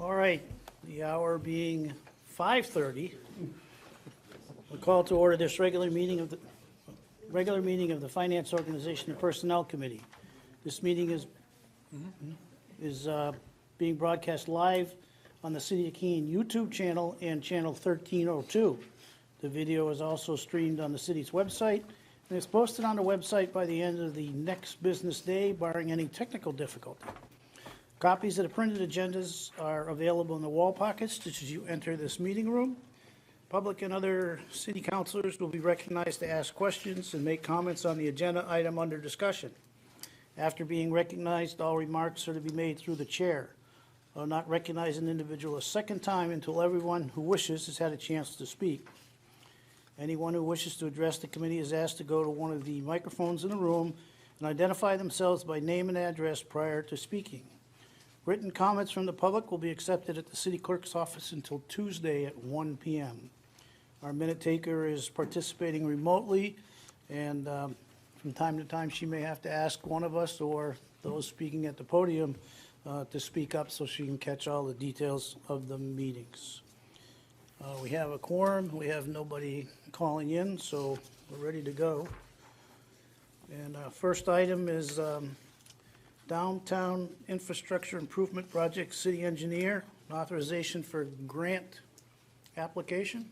All right, the hour being 5:30, we call to order this regular meeting of the Finance Organization and Personnel Committee. This meeting is being broadcast live on the City of Keene YouTube channel and channel 1302. The video is also streamed on the city's website, and it's posted on the website by the end of the next business day, barring any technical difficulty. Copies of the printed agendas are available in the wall pockets just as you enter this meeting room. Public and other city councilors will be recognized to ask questions and make comments on the agenda item under discussion. After being recognized, all remarks are to be made through the chair. I will not recognize an individual a second time until everyone who wishes has had a chance to speak. Anyone who wishes to address the committee is asked to go to one of the microphones in the room and identify themselves by name and address prior to speaking. Written comments from the public will be accepted at the city clerk's office until Tuesday at 1 p.m. Our minute taker is participating remotely, and from time to time, she may have to ask one of us or those speaking at the podium to speak up so she can catch all the details of the meetings. We have a quorum. We have nobody calling in, so we're ready to go. And first item is Downtown Infrastructure Improvement Project, City Engineer, authorization for grant application.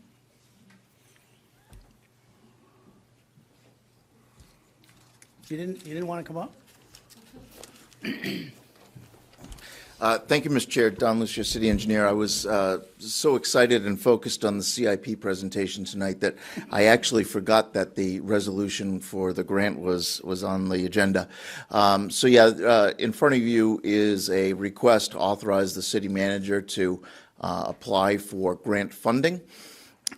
You didn't want to come up? Thank you, Mr. Chair. Don Lucia, City Engineer. I was so excited and focused on the CIP presentation tonight that I actually forgot that the resolution for the grant was on the agenda. In front of you is a request to authorize the city manager to apply for grant funding.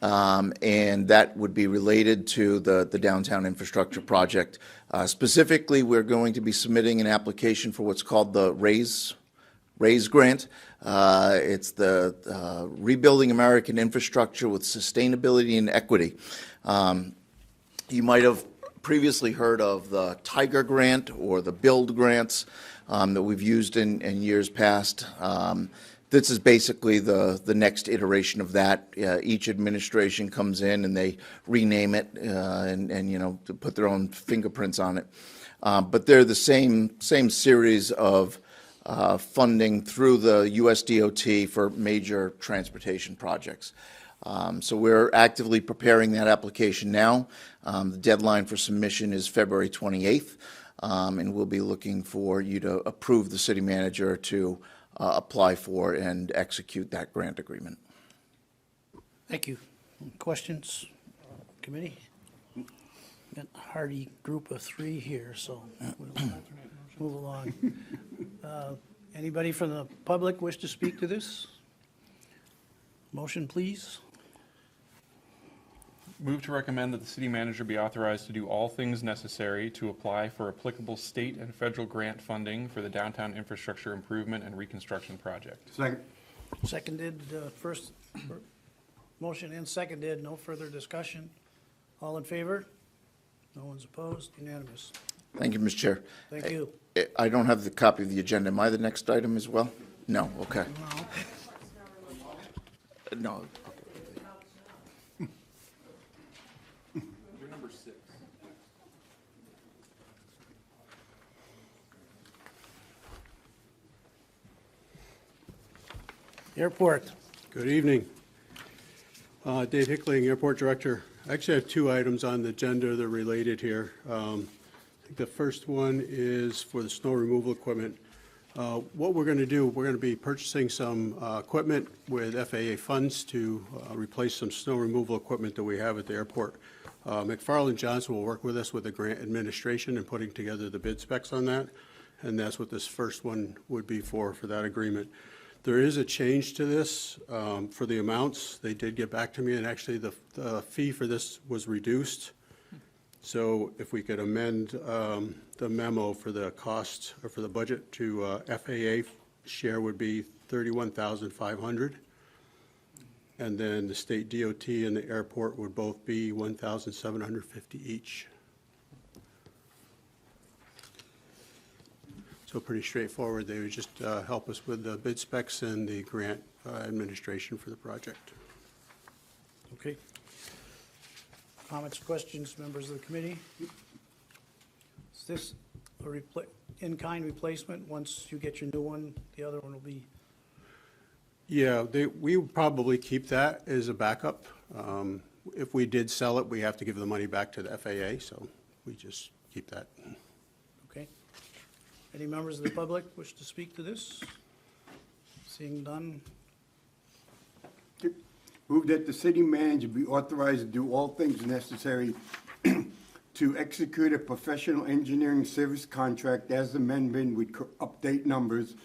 And that would be related to the downtown infrastructure project. Specifically, we're going to be submitting an application for what's called the RAISE grant. It's the Rebuilding American Infrastructure with Sustainability and Equity. You might have previously heard of the Tiger grant or the BUILD grants that we've used in years past. This is basically the next iteration of that. Each administration comes in and they rename it and to put their own fingerprints on it. But they're the same series of funding through the USDOT for major transportation projects. So we're actively preparing that application now. The deadline for submission is February 28th, and we'll be looking for you to approve the city manager to apply for and execute that grant agreement. Thank you. Questions, committee? Got a hearty group of three here, so we'll move along. Anybody from the public wish to speak to this? Motion, please. Move to recommend that the city manager be authorized to do all things necessary to apply for applicable state and federal grant funding for the downtown infrastructure improvement and reconstruction project. Second. Seconded, first motion and seconded, no further discussion. All in favor? No one's opposed, unanimous. Thank you, Mr. Chair. Thank you. I don't have the copy of the agenda. Am I the next item as well? No, okay. No. You're number 6. Airport. Good evening. Dave Hickling, Airport Director. I actually have two items on the agenda that are related here. I think the first one is for the snow removal equipment. What we're going to do, we're going to be purchasing some equipment with FAA funds to replace some snow removal equipment that we have at the airport. McFarland Johnson will work with us with the grant administration and putting together the bid specs on that, and that's what this first one would be for that agreement. There is a change to this for the amounts. They did get back to me, and actually the fee for this was reduced. So if we could amend the memo for the cost or for the budget to FAA share would be $31,500, and then the state DOT and the airport would both be $1,750 each. So pretty straightforward. They would just help us with the bid specs and the grant administration for the project. Okay. Comments, questions, members of the committee? Is this a in-kind replacement? Once you get your new one, the other one will be, Yeah, we would probably keep that as a backup. If we did sell it, we have to give the money back to the FAA, so we just keep that. okay? Any members of the public wish to speak to this? Seeing none, Move that the city manager be authorized to do all things necessary to execute a professional engineering service contract as amended with update numbers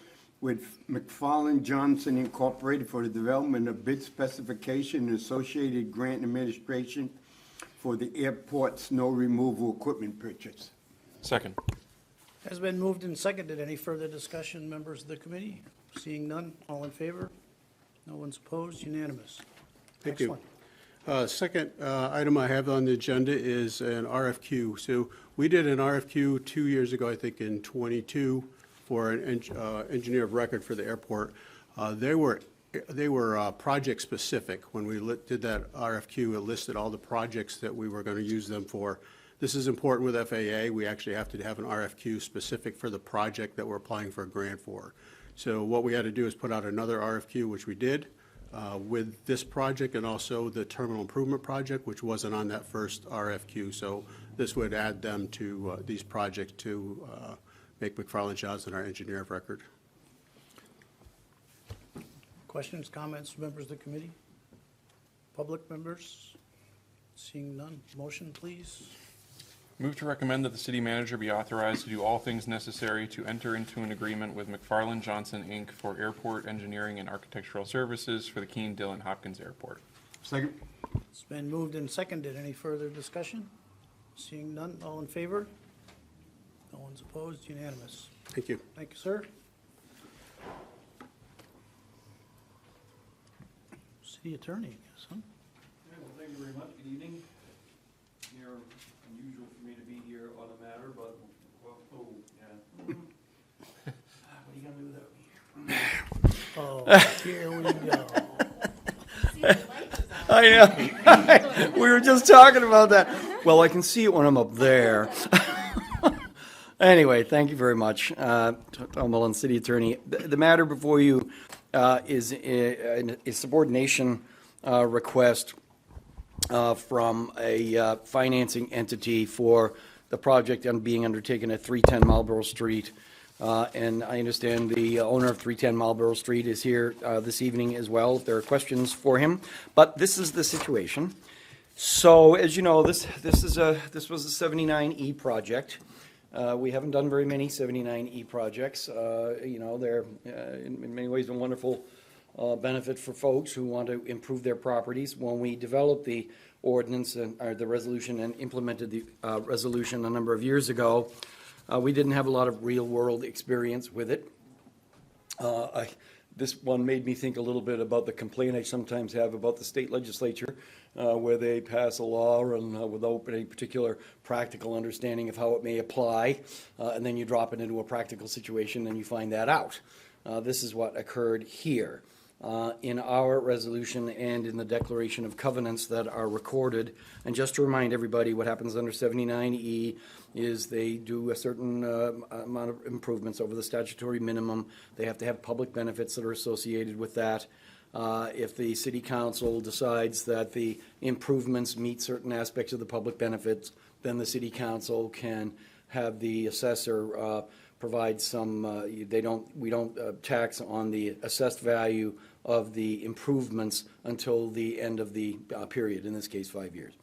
with McFarland Johnson Incorporated for the development of bid specification and associated grant administration for the airport snow removal equipment purchase. Second. has been moved and seconded. Any further discussion, members of the committee? Seeing none, all in favor? No one's opposed, unanimous. Thank you. Excellent. Second item I have on the agenda is an RFQ. So we did an RFQ 2 years ago, I think in '22, for an engineer of record for the airport. They were project specific. When we did that RFQ, it listed all the projects that we were going to use them for. This is important with FAA. We actually have to have an RFQ specific for the project that we're applying for a grant for. So what we had to do is put out another RFQ, which we did, with this project and also the terminal improvement project, which wasn't on that first RFQ. So this would add them to these projects to make McFarland Johnson our engineer of record. Questions, comments, members of the committee? Public members? Seeing none, motion, please. Move to recommend that the city manager be authorized to do all things necessary to enter into an agreement with McFarland Johnson, Inc. for airport engineering and architectural services for the Keene Dillon Hopkins Airport. Second. It's been moved and seconded. Any further discussion? Seeing none, all in favor? No one's opposed, unanimous. Thank you. Thank you, sir. City attorney, I guess, huh? Yeah, well, thank you very much. Good evening. Here, unusual for me to be here on the matter, but, well, oh, yeah. What are you gonna do without me? Oh, here we go. I know. We were just talking about that. Well, I can see it when I'm up there. Anyway, thank you very much. Tom Mullen, City Attorney. The matter before you is a subordination request from a financing entity for the project being undertaken at 310 Marlborough Street. And I understand the owner of 310 Marlborough Street is here this evening as well, if there are questions for him. But this is the situation. So, as you know, this was a 79E project. We haven't done very many 79E projects. You know, they're in many ways a wonderful benefit for folks who want to improve their properties. When we developed the ordinance or the resolution and implemented the resolution a number of years ago, we didn't have a lot of real-world experience with it. This one made me think a little bit about the complaint I sometimes have about the state legislature, where they pass a law and without any particular practical understanding of how it may apply, and then you drop it into a practical situation and you find that out. This is what occurred here. In our resolution and in the declaration of covenants that are recorded. And just to remind everybody, what happens under 79E is they do a certain amount of improvements over the statutory minimum. They have to have public benefits that are associated with that. If the city council decides that the improvements meet certain aspects of the public benefits, then the city council can have the assessor provide some, we don't tax on the assessed value of the improvements until the end of the period, in this case 5 years.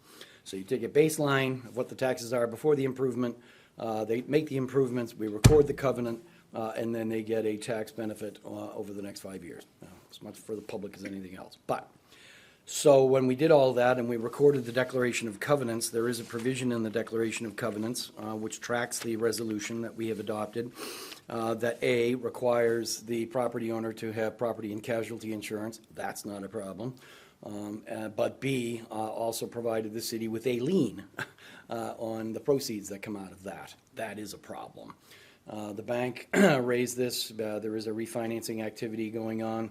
So you take a baseline of what the taxes are before the improvement, they make the improvements, we record the covenant, and then they get a tax benefit over the next 5 years. As much for the public as anything else. But so when we did all that and we recorded the Declaration of Covenants, there is a provision in the Declaration of Covenants which tracks the resolution that we have adopted that A, requires the property owner to have property and casualty insurance. That's not a problem. But B, also provided the city with a lien on the proceeds that come out of that. That is a problem. The bank raised this. There is a refinancing activity going on.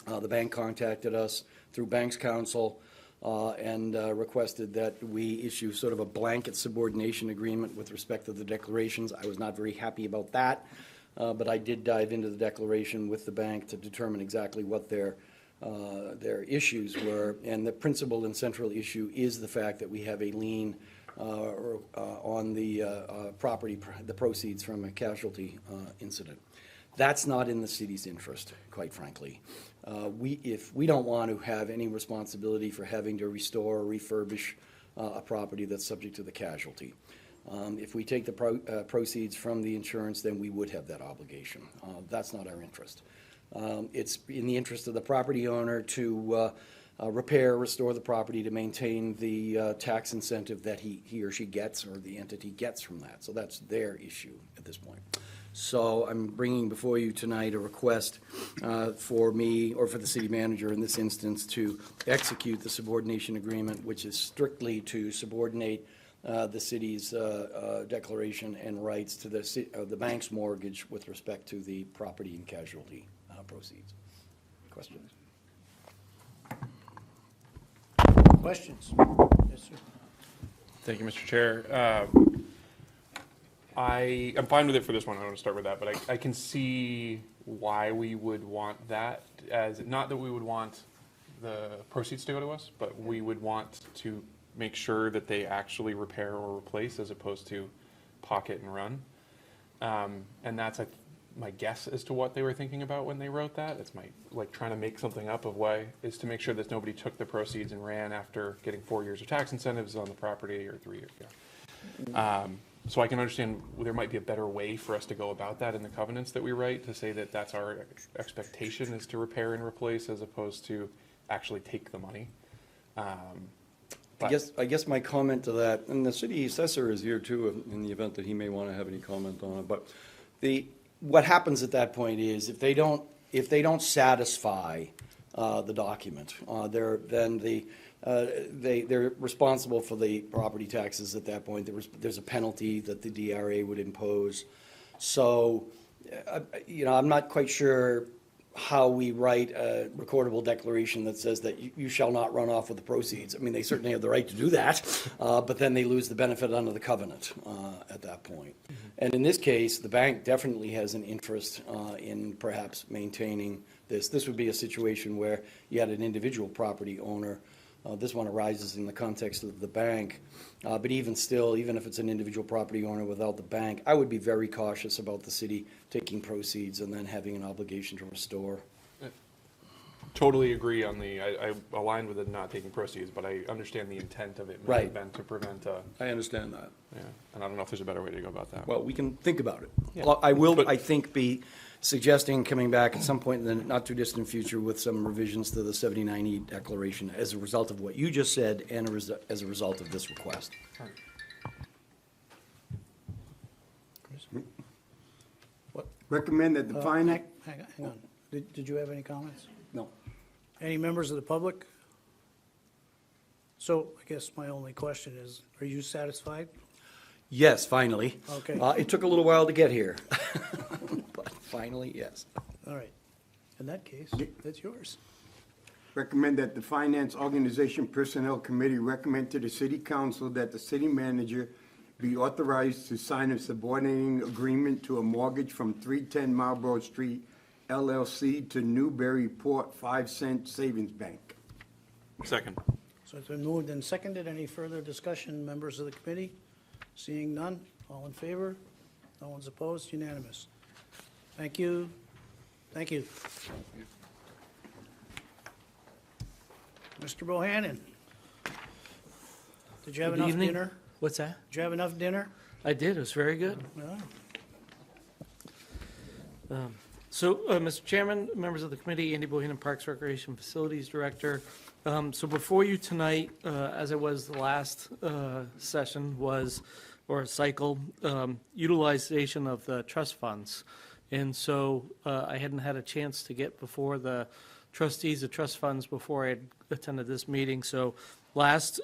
The bank contacted us through Banks Council and requested that we issue sort of a blanket subordination agreement with respect to the declarations. I was not very happy about that, but I did dive into the declaration with the bank to determine exactly what their issues were. And the principal and central issue is the fact that we have a lien on the property, the proceeds from a casualty incident. That's not in the city's interest, quite frankly. If we don't want to have any responsibility for having to restore or refurbish a property that's subject to the casualty. If we take the proceeds from the insurance, then we would have that obligation. That's not our interest. It's in the interest of the property owner to repair, restore the property to maintain the tax incentive that he or she gets or the entity gets from that. So that's their issue at this point. So I'm bringing before you tonight a request for me or for the city manager in this instance to execute the subordination agreement, which is strictly to subordinate the city's declaration and rights to the bank's mortgage with respect to the property and casualty proceeds. Questions? Questions? Yes, sir. Thank you, Mr. Chair. I'm fine with it for this one. I want to start with that, but I can see why we would want that as, not that we would want the proceeds to go to us, but we would want to make sure that they actually repair or replace as opposed to pocket and run. And that's my guess as to what they were thinking about when they wrote that. It's like trying to make something up of why, is to make sure that nobody took the proceeds and ran after getting 4 years of tax incentives on the property or 3 years. Yeah. So I can understand there might be a better way for us to go about that in the covenants that we write, to say that that's our expectation, is to repair and replace as opposed to actually take the money. I guess my comment to that, and the city assessor is here too in the event that he may want to have any comment on it, but what happens at that point is if they don't satisfy the document, they're responsible for the property taxes at that point. There's a penalty that the DRA would impose. So, I'm not quite sure how we write a recordable declaration that says that you shall not run off with the proceeds. I mean, they certainly have the right to do that, but then they lose the benefit under the covenant at that point. Mm-hmm. And in this case, the bank definitely has an interest in perhaps maintaining this. This would be a situation where you had an individual property owner. This one arises in the context of the bank, but even still, even if it's an individual property owner without the bank, I would be very cautious about the city taking proceeds and then having an obligation to restore. Totally agree on I align with it not taking proceeds, but I understand the intent of it may have been to prevent I understand that. Yeah, and I don't know if there's a better way to go about that. Well, we can think about it. Yeah. Well, I will, I think, be suggesting coming back at some point in the not too distant future with some revisions to the 79E declaration as a result of what you just said and as a result of this request. What? Recommend that the finance. Hang on. Did you have any comments? No. Any members of the public? So I guess my only question is, are you satisfied? Yes, finally. Okay. It took a little while to get here, but finally, yes. All right. In that case, that's yours. Recommend that the Finance Organization Personnel Committee recommend to the City Council that the city manager be authorized to sign a subordinating agreement to a mortgage from 310 Marlborough Street LLC to Newburyport 5 Cent Savings Bank. Second. So it's been moved and seconded. Any further discussion, members of the committee? Seeing none, all in favor? No one's opposed, unanimous. Thank you. Thank you. Mr. Bohannon, did you have Good enough evening. dinner? What's that? Did you have enough dinner? I did. It was very good. Yeah. Mr. Chairman, members of the committee, Andy Bohannon, Parks Recreation Facilities Director. So before you tonight, as it was the last session, cycle, utilization of the trust funds. And so I hadn't had a chance to get before the trustees of trust funds before I had attended this meeting. So last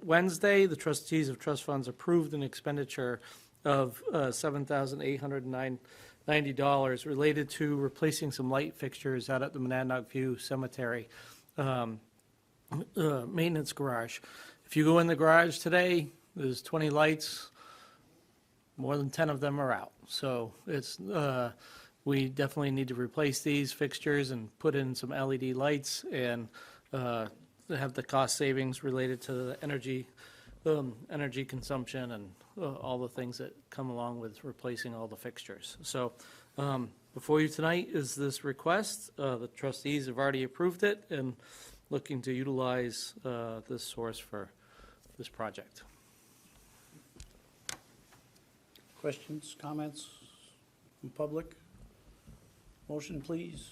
Wednesday, the trustees of trust funds approved an expenditure of $7,890 related to replacing some light fixtures out at the Monadnock View Cemetery maintenance garage. If you go in the garage today, there's 20 lights, more than 10 of them are out. So it's, we definitely need to replace these fixtures and put in some LED lights and have the cost savings related to the energy consumption and all the things that come along with replacing all the fixtures. So before you tonight is this request. The trustees have already approved it and looking to utilize this source for this project. Questions, comments from public? Motion, please.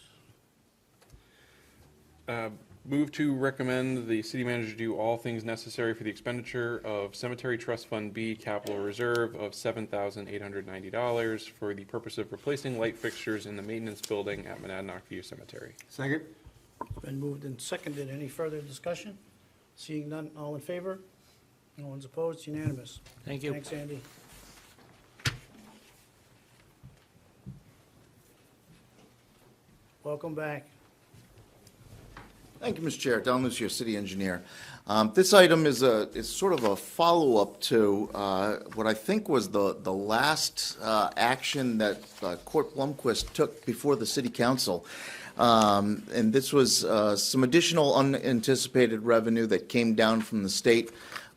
Move to recommend the city manager do all things necessary for the expenditure of Cemetery Trust Fund B capital reserve of $7,890 for the purpose of replacing light fixtures in the maintenance building at Monadnock View Cemetery. Second? Been moved and seconded. Any further discussion? Seeing none, all in favor? No one's opposed, unanimous. Thank you. Thanks, Andy. Welcome back. Thank you, Mr. Chair. Don Lucio, City Engineer. This item is sort of a follow-up to what I think was the last action that Court Blomquist took before the City Council. And this was some additional unanticipated revenue that came down from the state.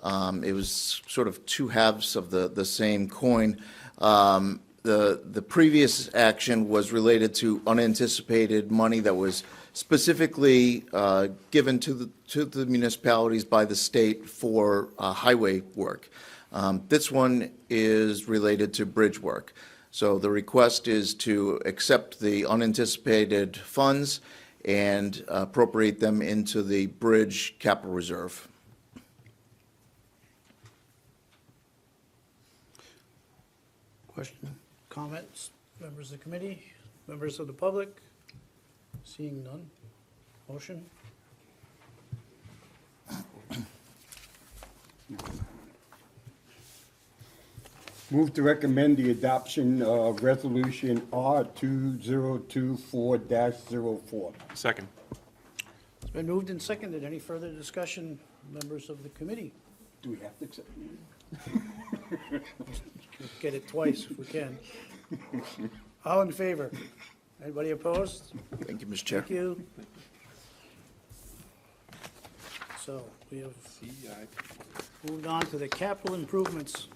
It was sort of two halves of the same coin. The previous action was related to unanticipated money that was specifically given to the municipalities by the state for highway work. This one is related to bridge work. So the request is to accept the unanticipated funds and appropriate them into the bridge capital reserve. Question, comments, members of the committee, members of the public? Seeing none. Motion? Move to recommend the adoption of Resolution R2024-04. Second. It's been moved and seconded. Any further discussion, members of the committee? Do we have to accept? Get it twice if we can. All in favor? Anybody opposed? Thank you, Mr. Chair. Thank you. So we have moved on to the capital improvements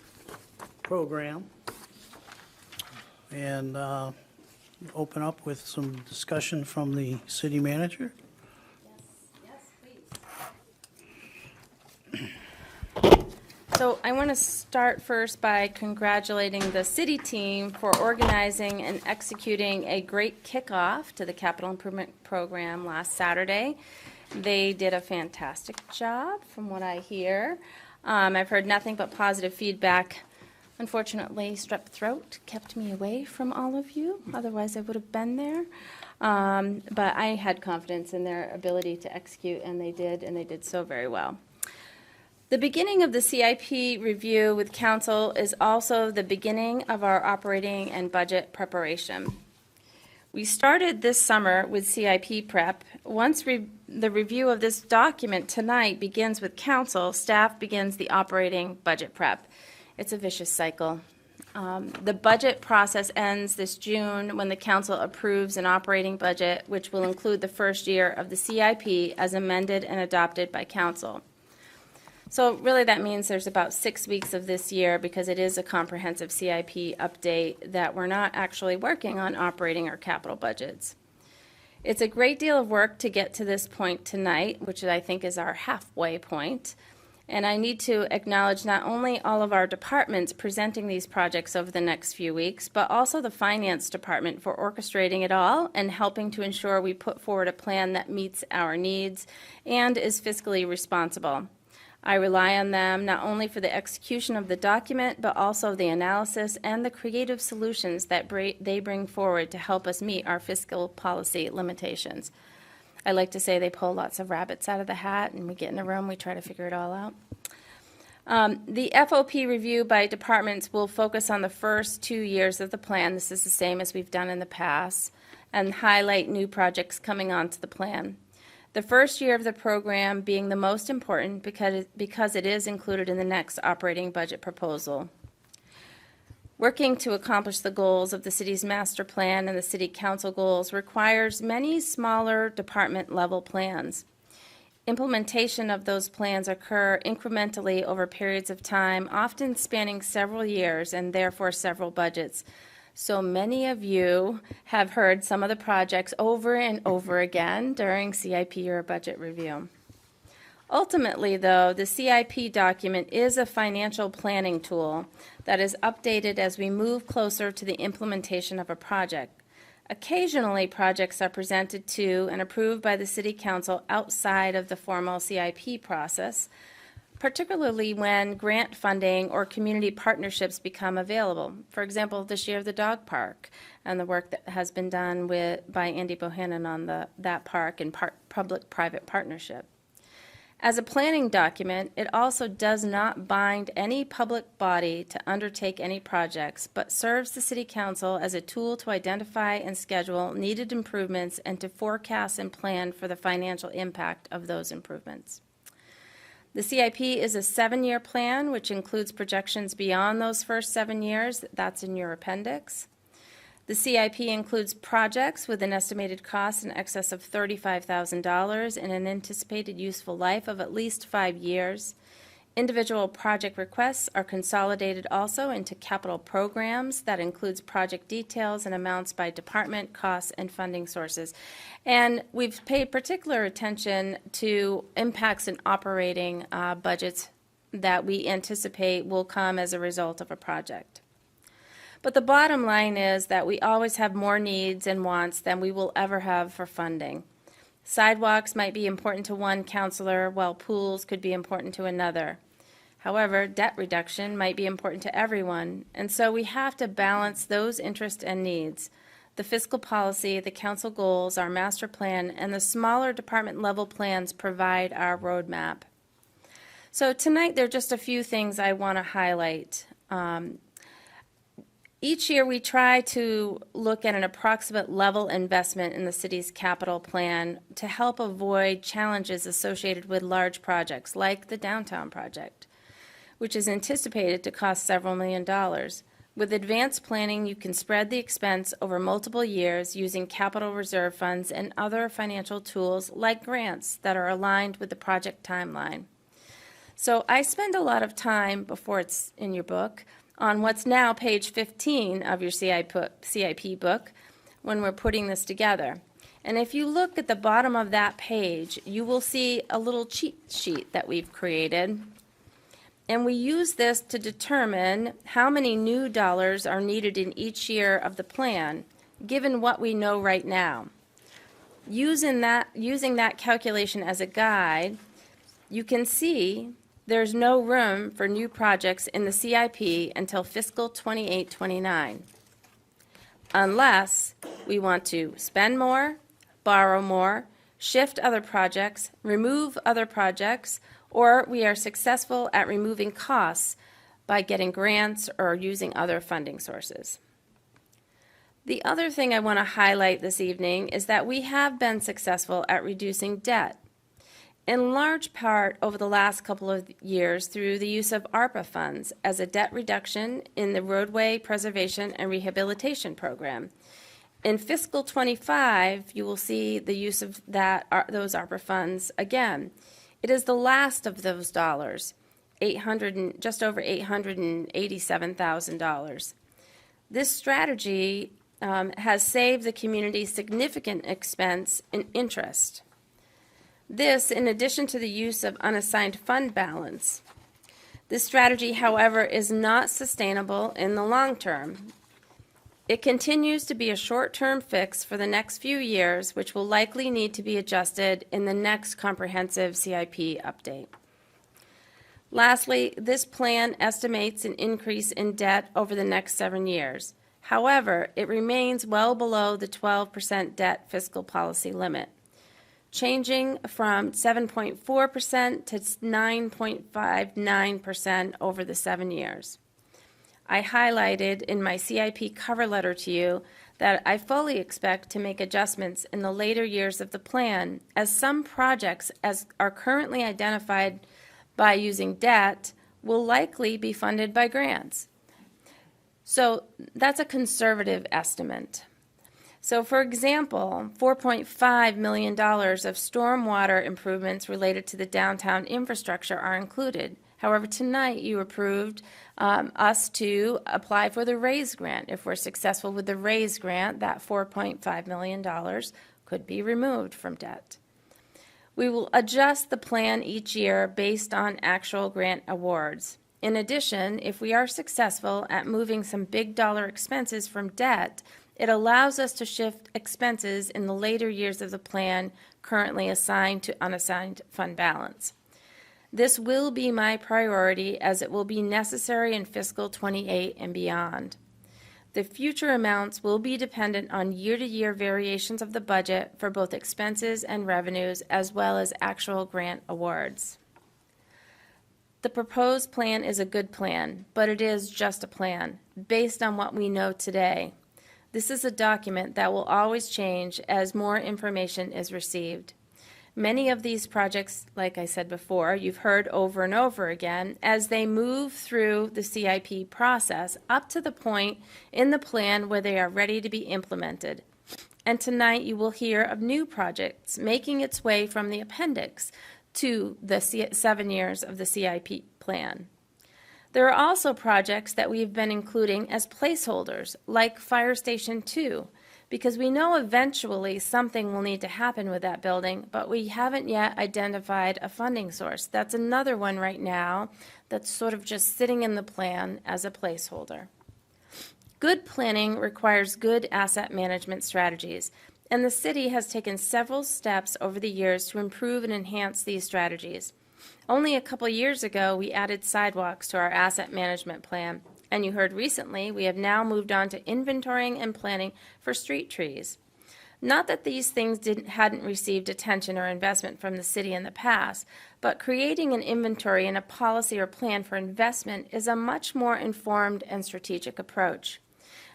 program. And open up with some discussion from the city manager. So I want to start first by congratulating the city team for organizing and executing a great kickoff to the capital improvement program last Saturday. They did a fantastic job from what I hear. I've heard nothing but positive feedback. Unfortunately, strep throat kept me away from all of you. Otherwise, I would have been there. But I had confidence in their ability to execute, and they did so very well. The beginning of the CIP review with council is also the beginning of our operating and budget preparation. We started this summer with CIP prep. Once the review of this document tonight begins with council, staff begins the operating budget prep. It's a vicious cycle. The budget process ends this June when the council approves an operating budget, which will include the first year of the CIP as amended and adopted by council. So really that means there's about 6 weeks of this year, because it is a comprehensive CIP update, that we're not actually working on operating our capital budgets. It's a great deal of work to get to this point tonight, which I think is our halfway point. And I need to acknowledge not only all of our departments presenting these projects over the next few weeks, but also the finance department for orchestrating it all and helping to ensure we put forward a plan that meets our needs and is fiscally responsible. I rely on them not only for the execution of the document, but also the analysis and the creative solutions that they bring forward to help us meet our fiscal policy limitations. I like to say they pull lots of rabbits out of the hat, and we get in a room, we try to figure it all out. The FOP review by departments will focus on the first 2 years of the plan. This is the same as we've done in the past, and highlight new projects coming onto the plan. The first year of the program being the most important because it is included in the next operating budget proposal. Working to accomplish the goals of the city's master plan and the city council goals requires many smaller department-level plans. Implementation of those plans occur incrementally over periods of time, often spanning several years and therefore several budgets. So many of you have heard some of the projects over and over again during CIP or budget review. Ultimately, though, the CIP document is a financial planning tool that is updated as we move closer to the implementation of a project. Occasionally, projects are presented to and approved by the City Council outside of the formal CIP process, particularly when grant funding or community partnerships become available. For example, this year, the dog park and the work that has been done by Andy Bohannon on that park in public-private partnership. As a planning document, it also does not bind any public body to undertake any projects, but serves the City Council as a tool to identify and schedule needed improvements and to forecast and plan for the financial impact of those improvements. The CIP is a 7-year plan, which includes projections beyond those first 7 years. That's in your appendix. The CIP includes projects with an estimated cost in excess of $35,000 and an anticipated useful life of at least 5 years. Individual project requests are consolidated also into capital programs that includes project details and amounts by department, costs, and funding sources. And we've paid particular attention to impacts in operating budgets that we anticipate will come as a result of a project. But the bottom line is that we always have more needs and wants than we will ever have for funding. Sidewalks might be important to one counselor, while pools could be important to another. However, debt reduction might be important to everyone, and so we have to balance those interests and needs. The fiscal policy, the council goals, our master plan, and the smaller department-level plans provide our roadmap. So tonight, there are just a few things I want to highlight. Each year, we try to look at an approximate level investment in the city's capital plan to help avoid challenges associated with large projects like the downtown project, which is anticipated to cost several $1,000,000. With advanced planning, you can spread the expense over multiple years using capital reserve funds and other financial tools like grants that are aligned with the project timeline. So I spend a lot of time, before it's in your book, on what's now page 15 of your CIP book when we're putting this together. And if you look at the bottom of that page, you will see a little cheat sheet that we've created. And we use this to determine how many new dollars are needed in each year of the plan, given what we know right now. Using that calculation as a guide, you can see there's no room for new projects in the CIP until fiscal 28-29, unless we want to spend more, borrow more, shift other projects, remove other projects, or we are successful at removing costs by getting grants or using other funding sources. The other thing I want to highlight this evening is that we have been successful at reducing debt, in large part over the last couple of years through the use of ARPA funds as a debt reduction in the roadway preservation and rehabilitation program. In fiscal 25, you will see the use of those ARPA funds again. It is the last of those dollars, just over $887,000. This strategy has saved the community significant expense in interest. This, in addition to the use of unassigned fund balance. This strategy, however, is not sustainable in the long term. It continues to be a short-term fix for the next few years, which will likely need to be adjusted in the next comprehensive CIP update. Lastly, this plan estimates an increase in debt over the next 7 years. However, it remains well below the 12% debt fiscal policy limit. changing from 7.4% to 9.59% over the 7 years. I highlighted in my CIP cover letter to you that I fully expect to make adjustments in the later years of the plan, as some projects as are currently identified by using debt will likely be funded by grants. So that's a conservative estimate. So for example, $4.5 million of stormwater improvements related to the downtown infrastructure are included. However, tonight you approved us to apply for the RAISE grant. If we're successful with the RAISE grant, that $4.5 million could be removed from debt. We will adjust the plan each year based on actual grant awards. In addition, if we are successful at moving some big dollar expenses from debt, it allows us to shift expenses in the later years of the plan currently assigned to unassigned fund balance. This will be my priority, as it will be necessary in fiscal 28 and beyond. The future amounts will be dependent on year-to-year variations of the budget for both expenses and revenues, as well as actual grant awards. The proposed plan is a good plan, but it is just a plan, based on what we know today. This is a document that will always change as more information is received. Many of these projects, like I said before, you've heard over and over again, as they move through the CIP process up to the point in the plan where they are ready to be implemented. And tonight you will hear of new projects making its way from the appendix to the 7 years of the CIP plan. There are also projects that we've been including as placeholders, like Fire Station 2, because we know eventually something will need to happen with that building, but we haven't yet identified a funding source. That's another one right now that's sort of just sitting in the plan as a placeholder. Good planning requires good asset management strategies, and the city has taken several steps over the years to improve and enhance these strategies. Only a couple years ago, we added sidewalks to our asset management plan, and you heard recently we have now moved on to inventorying and planning for street trees. Not that these things hadn't received attention or investment from the city in the past, but creating an inventory and a policy or plan for investment is a much more informed and strategic approach.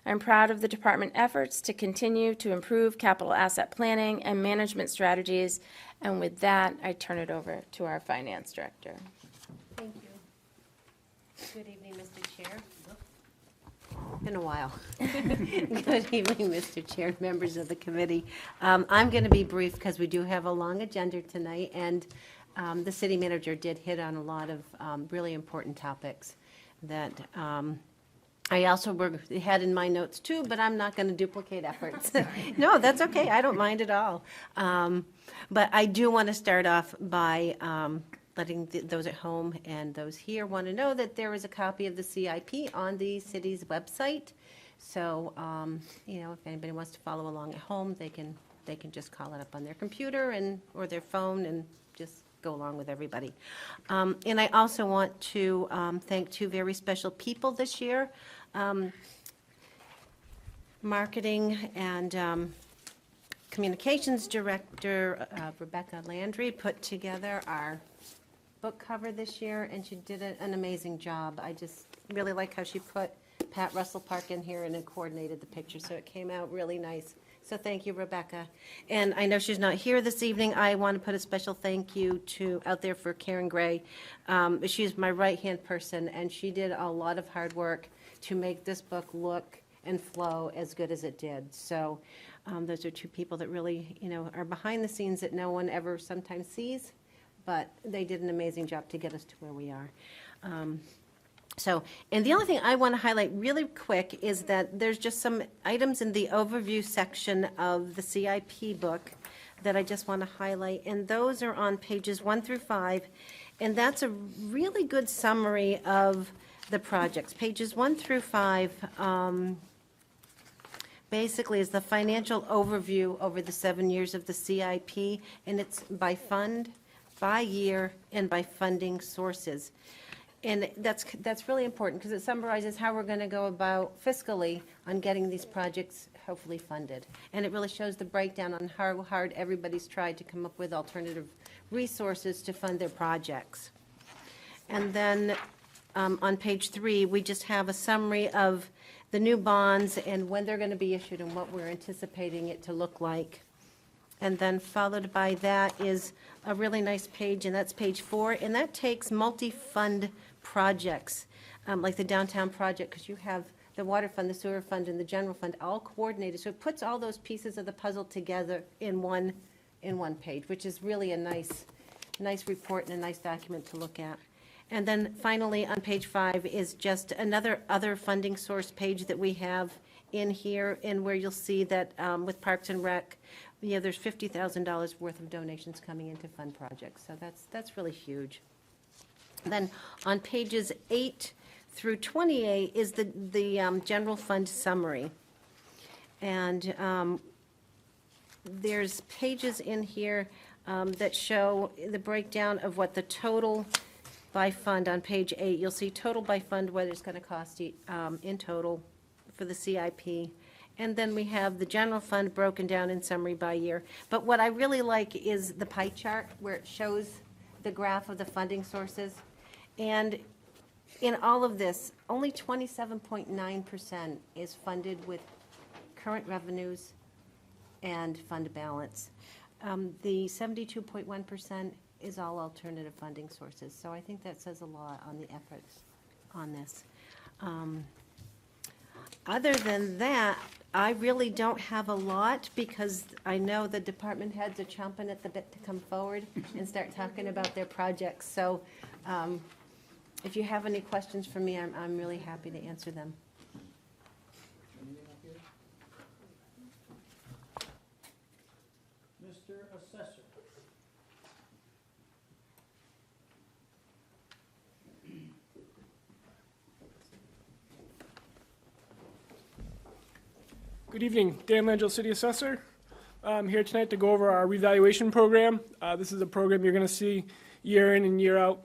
I'm proud of the department efforts to continue to improve capital asset planning and management strategies, and with that, I turn it over to our finance director. Thank you. Good evening, Mr. Chair. Been a while. Good evening, Mr. Chair, members of the committee. I'm going to be brief because we do have a long agenda tonight, and the city manager did hit on a lot of really important topics that I also had in my notes too, but I'm not going to duplicate efforts. No, that's okay. I don't mind at all. But I do want to start off by letting those at home and those here want to know that there is a copy of the CIP on the city's website. So, if anybody wants to follow along at home, they can just call it up on their computer or their phone and just go along with everybody. And I also want to thank two very special people this year. Marketing and Communications Director Rebecca Landry put together our book cover this year, and she did an amazing job. I just really like how she put Pat Russell Park in here and it coordinated the picture, so it came out really nice. So thank you, Rebecca. And I know she's not here this evening. I want to put a special thank you out there for Karen Gray. She's my right-hand person, and she did a lot of hard work to make this book look and flow as good as it did. So those are two people that really, are behind the scenes that no one ever sometimes sees, but they did an amazing job to get us to where we are. And the only thing I want to highlight really quick is that there's just some items in the overview section of the CIP book that I just want to highlight, and those are on pages 1 through 5, and that's a really good summary of the projects. Pages 1 through 5 basically is the financial overview over the 7 years of the CIP, and it's by fund, by year, and by funding sources. And that's really important because it summarizes how we're going to go about fiscally on getting these projects hopefully funded. And it really shows the breakdown on how hard everybody's tried to come up with alternative resources to fund their projects. And then on page 3, we just have a summary of the new bonds and when they're going to be issued and what we're anticipating it to look like. And then followed by that is a really nice page, and that's page 4, and that takes multi-fund projects, like the downtown project, because you have the water fund, the sewer fund, and the general fund all coordinated. So it puts all those pieces of the puzzle together in one page, which is really a nice report and a nice document to look at. And then finally, on page 5 is just another other funding source page that we have in here, and where you'll see that with Parks and Rec, there's $50,000 worth of donations coming into fund projects. So that's really huge. Then on pages 8 through 28 is the general fund summary. And there's pages in here that show the breakdown of what the total by fund on page 8. You'll see total by fund, what it's going to cost in total for the CIP. And then we have the general fund broken down in summary by year. But what I really like is the pie chart where it shows the graph of the funding sources. And in all of this, only 27.9% is funded with current revenues and fund balance. The 72.1% is all alternative funding sources. So I think that says a lot on the efforts on this. Other than that, I really don't have a lot, because I know the department heads are chomping at the bit to come forward and start talking about their projects. So if you have any questions for me, I'm really happy to answer them. Mr. Assessor. Good evening, Dan Langell, City Assessor. I'm here tonight to go over our revaluation program. This is a program you're going to see year in and year out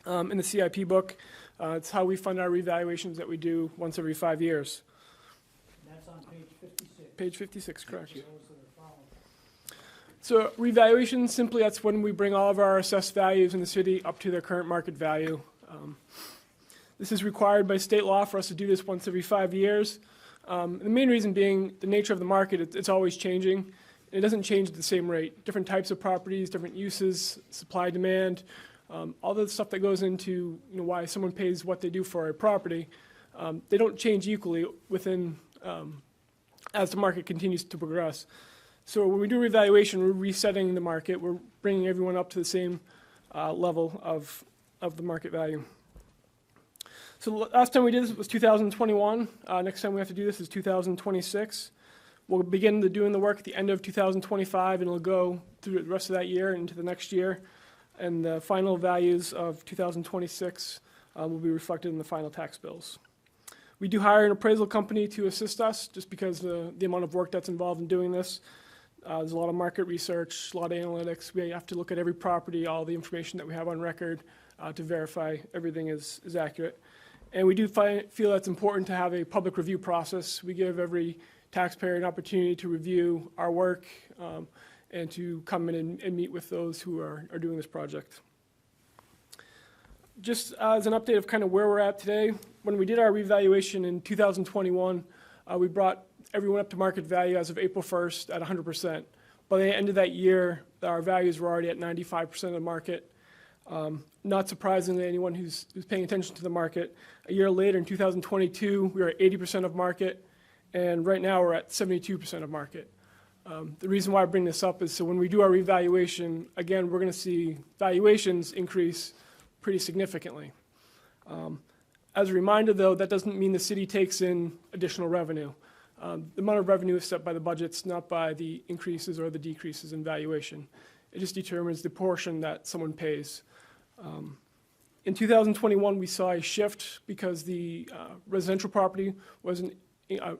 in the CIP book. It's how we fund our revaluations that we do once every 5 years. That's on page 56. Page 56, correct. Those that are following. So revaluation, simply that's when we bring all of our assessed values in the city up to their current market value. This is required by state law for us to do this once every 5 years. The main reason being the nature of the market, it's always changing. It doesn't change at the same rate. Different types of properties, different uses, supply, demand, all the stuff that goes into why someone pays what they do for a property, they don't change equally within as the market continues to progress. So when we do revaluation, we're resetting the market. We're bringing everyone up to the same level of the market value. So last time we did this was 2021. Next time we have to do this is 2026. We'll begin doing the work at the end of 2025, and it'll go through the rest of that year and into the next year. And the final values of 2026 will be reflected in the final tax bills. We do hire an appraisal company to assist us, just because the amount of work that's involved in doing this. There's a lot of market research, a lot of analytics. We have to look at every property, all the information that we have on record to verify everything is accurate. And we do feel that's important to have a public review process. We give every taxpayer an opportunity to review our work and to come in and meet with those who are doing this project. Just as an update of kind of where we're at today, when we did our revaluation in 2021, we brought everyone up to market value as of April 1st at 100%. By the end of that year, our values were already at 95% of the market. Not surprisingly, anyone who's paying attention to the market, a year later in 2022, we were at 80% of market, and right now we're at 72% of market. The reason why I bring this up is so when we do our revaluation, again, we're going to see valuations increase pretty significantly. As a reminder, though, that doesn't mean the city takes in additional revenue. The amount of revenue is set by the budgets, not by the increases or the decreases in valuation. It just determines the portion that someone pays. In 2021, we saw a shift because the residential property was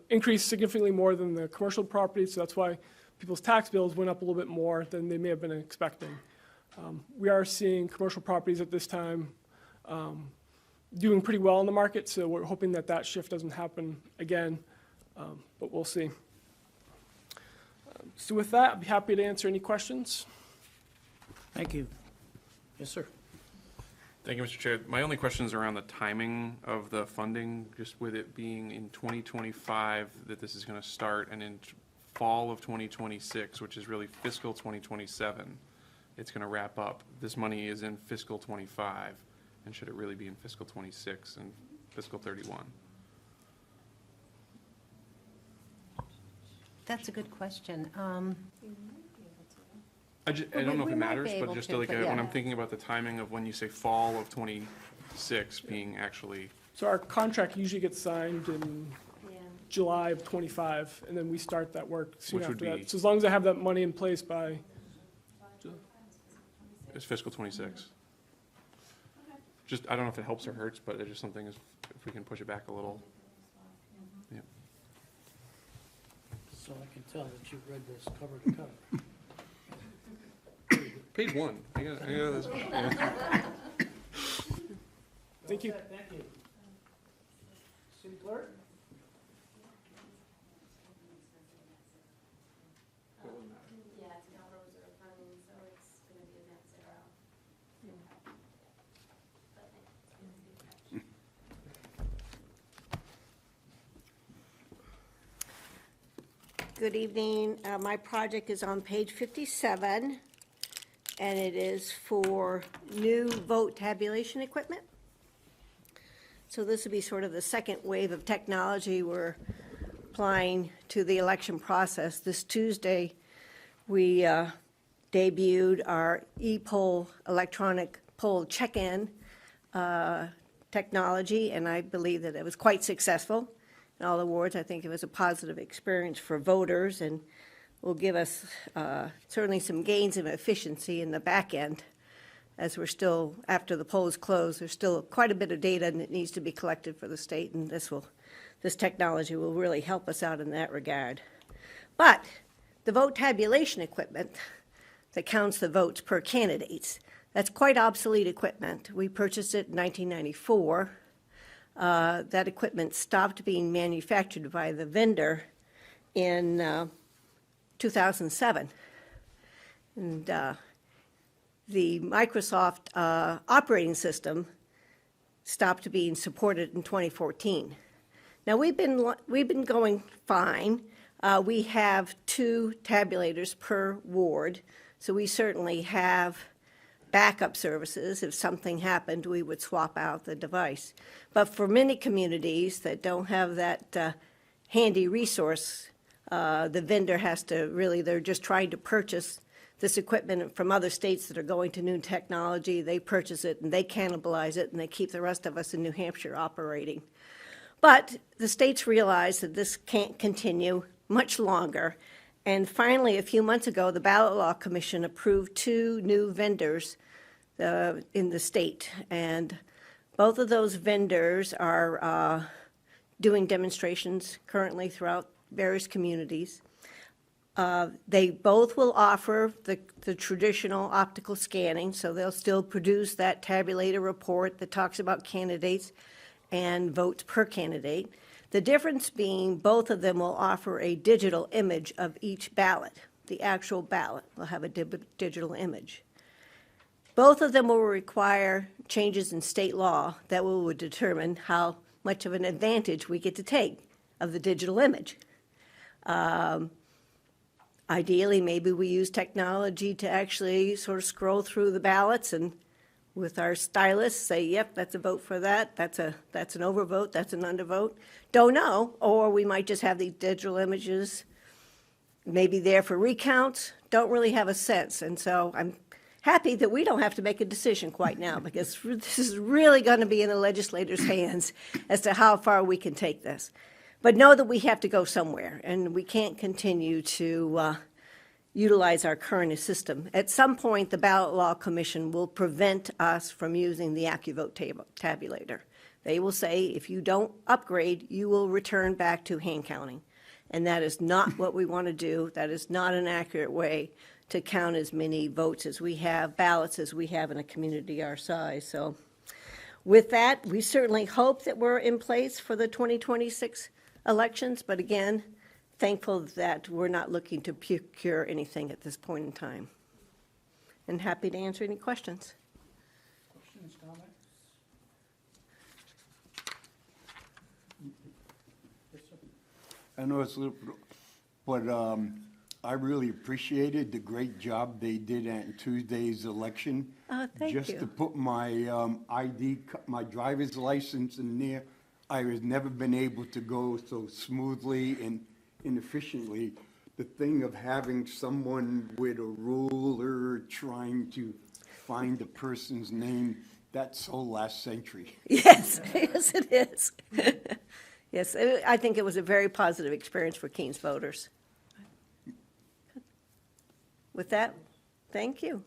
increased significantly more than the commercial property, so that's why people's tax bills went up a little bit more than they may have been expecting. We are seeing commercial properties at this time doing pretty well in the market, so we're hoping that that shift doesn't happen again, but we'll see. So with that, I'd be happy to answer any questions. Thank you. Yes, sir. Thank you, Mr. Chair. My only question is around the timing of the funding, just with it being in 2025 that this is going to start, and in fall of 2026, which is really fiscal 2027, it's going to wrap up. This money is in fiscal 25, and should it really be in fiscal 26 and fiscal 31? That's a good question. I don't know if we it might matters, be but able just to, like, but when yeah. I'm thinking about the timing of when you say fall of 26 being actually, So our contract usually gets signed in July of '25, and then we start that work soon Which would after be- that. So as long as I have that money in place by, it's fiscal 26. Just, I don't know if it helps or hurts, but it's just something, if we can push it back a little. Yeah. So I can tell that you've read this cover to cover. Page one. I got this. thank you. Thank you. City clerk? Yeah, it's capital reserve funding, so it's gonna be a net zero. Good evening. My project is on page 57, and it is for new vote tabulation equipment. So this will be sort of the second wave of technology we're applying to the election process. This Tuesday, we debuted our e-poll electronic poll check-in technology, and I believe that it was quite successful. In all the wards, I think it was a positive experience for voters and will give us certainly some gains of efficiency in the back end, as we're still, after the polls close, there's still quite a bit of data that needs to be collected for the state, and this technology will really help us out in that regard. But the vote tabulation equipment that counts the votes per candidates, that's quite obsolete equipment. We purchased it in 1994. That equipment stopped being manufactured by the vendor in 2007. And the Microsoft operating system stopped being supported in 2014. Now, we've been going fine. We have 2 tabulators per ward, so we certainly have backup services. If something happened, we would swap out the device. But for many communities that don't have that handy resource, the vendor has to really, they're just trying to purchase this equipment from other states that are going to new technology. They purchase it and they cannibalize it, and they keep the rest of us in New Hampshire operating. But the states realize that this can't continue much longer. And finally, a few months ago, the Ballot Law Commission approved 2 new vendors in the state. And both of those vendors are doing demonstrations currently throughout various communities. They both will offer the traditional optical scanning, so they'll still produce that tabulator report that talks about candidates and votes per candidate. The difference being both of them will offer a digital image of each ballot. The actual ballot will have a digital image. Both of them will require changes in state law that will determine how much of an advantage we get to take of the digital image. Ideally, maybe we use technology to actually sort of scroll through the ballots and with our stylus say, yep, that's a vote for that, that's an overvote, that's an undervote. Don't know, or we might just have these digital images maybe there for recounts, don't really have a sense. And so I'm happy that we don't have to make a decision quite now, because this is really going to be in the legislators' hands as to how far we can take this. But know that we have to go somewhere, and we can't continue to utilize our current system. At some point, the Ballot Law Commission will prevent us from using the AccuVote tabulator. They will say, if you don't upgrade, you will return back to hand counting. And that is not what we want to do. That is not an accurate way to count as many votes as we have, ballots as we have in a community our size. So with that, we certainly hope that we're in place for the 2026 elections. But again, thankful that we're not looking to procure anything at this point in time. And happy to answer any questions. Questions, comments? Yes, sir. I know it's a little, but I really appreciated the great job they did at Tuesday's election. Thank Just you. to put my my driver's license in there, I has never been able to go so smoothly and efficiently. The thing of having someone with a ruler trying to find a person's name, that's so last century. Yes, yes, it is. Yes, I think it was a very positive experience for Keene's voters. With that, thank you.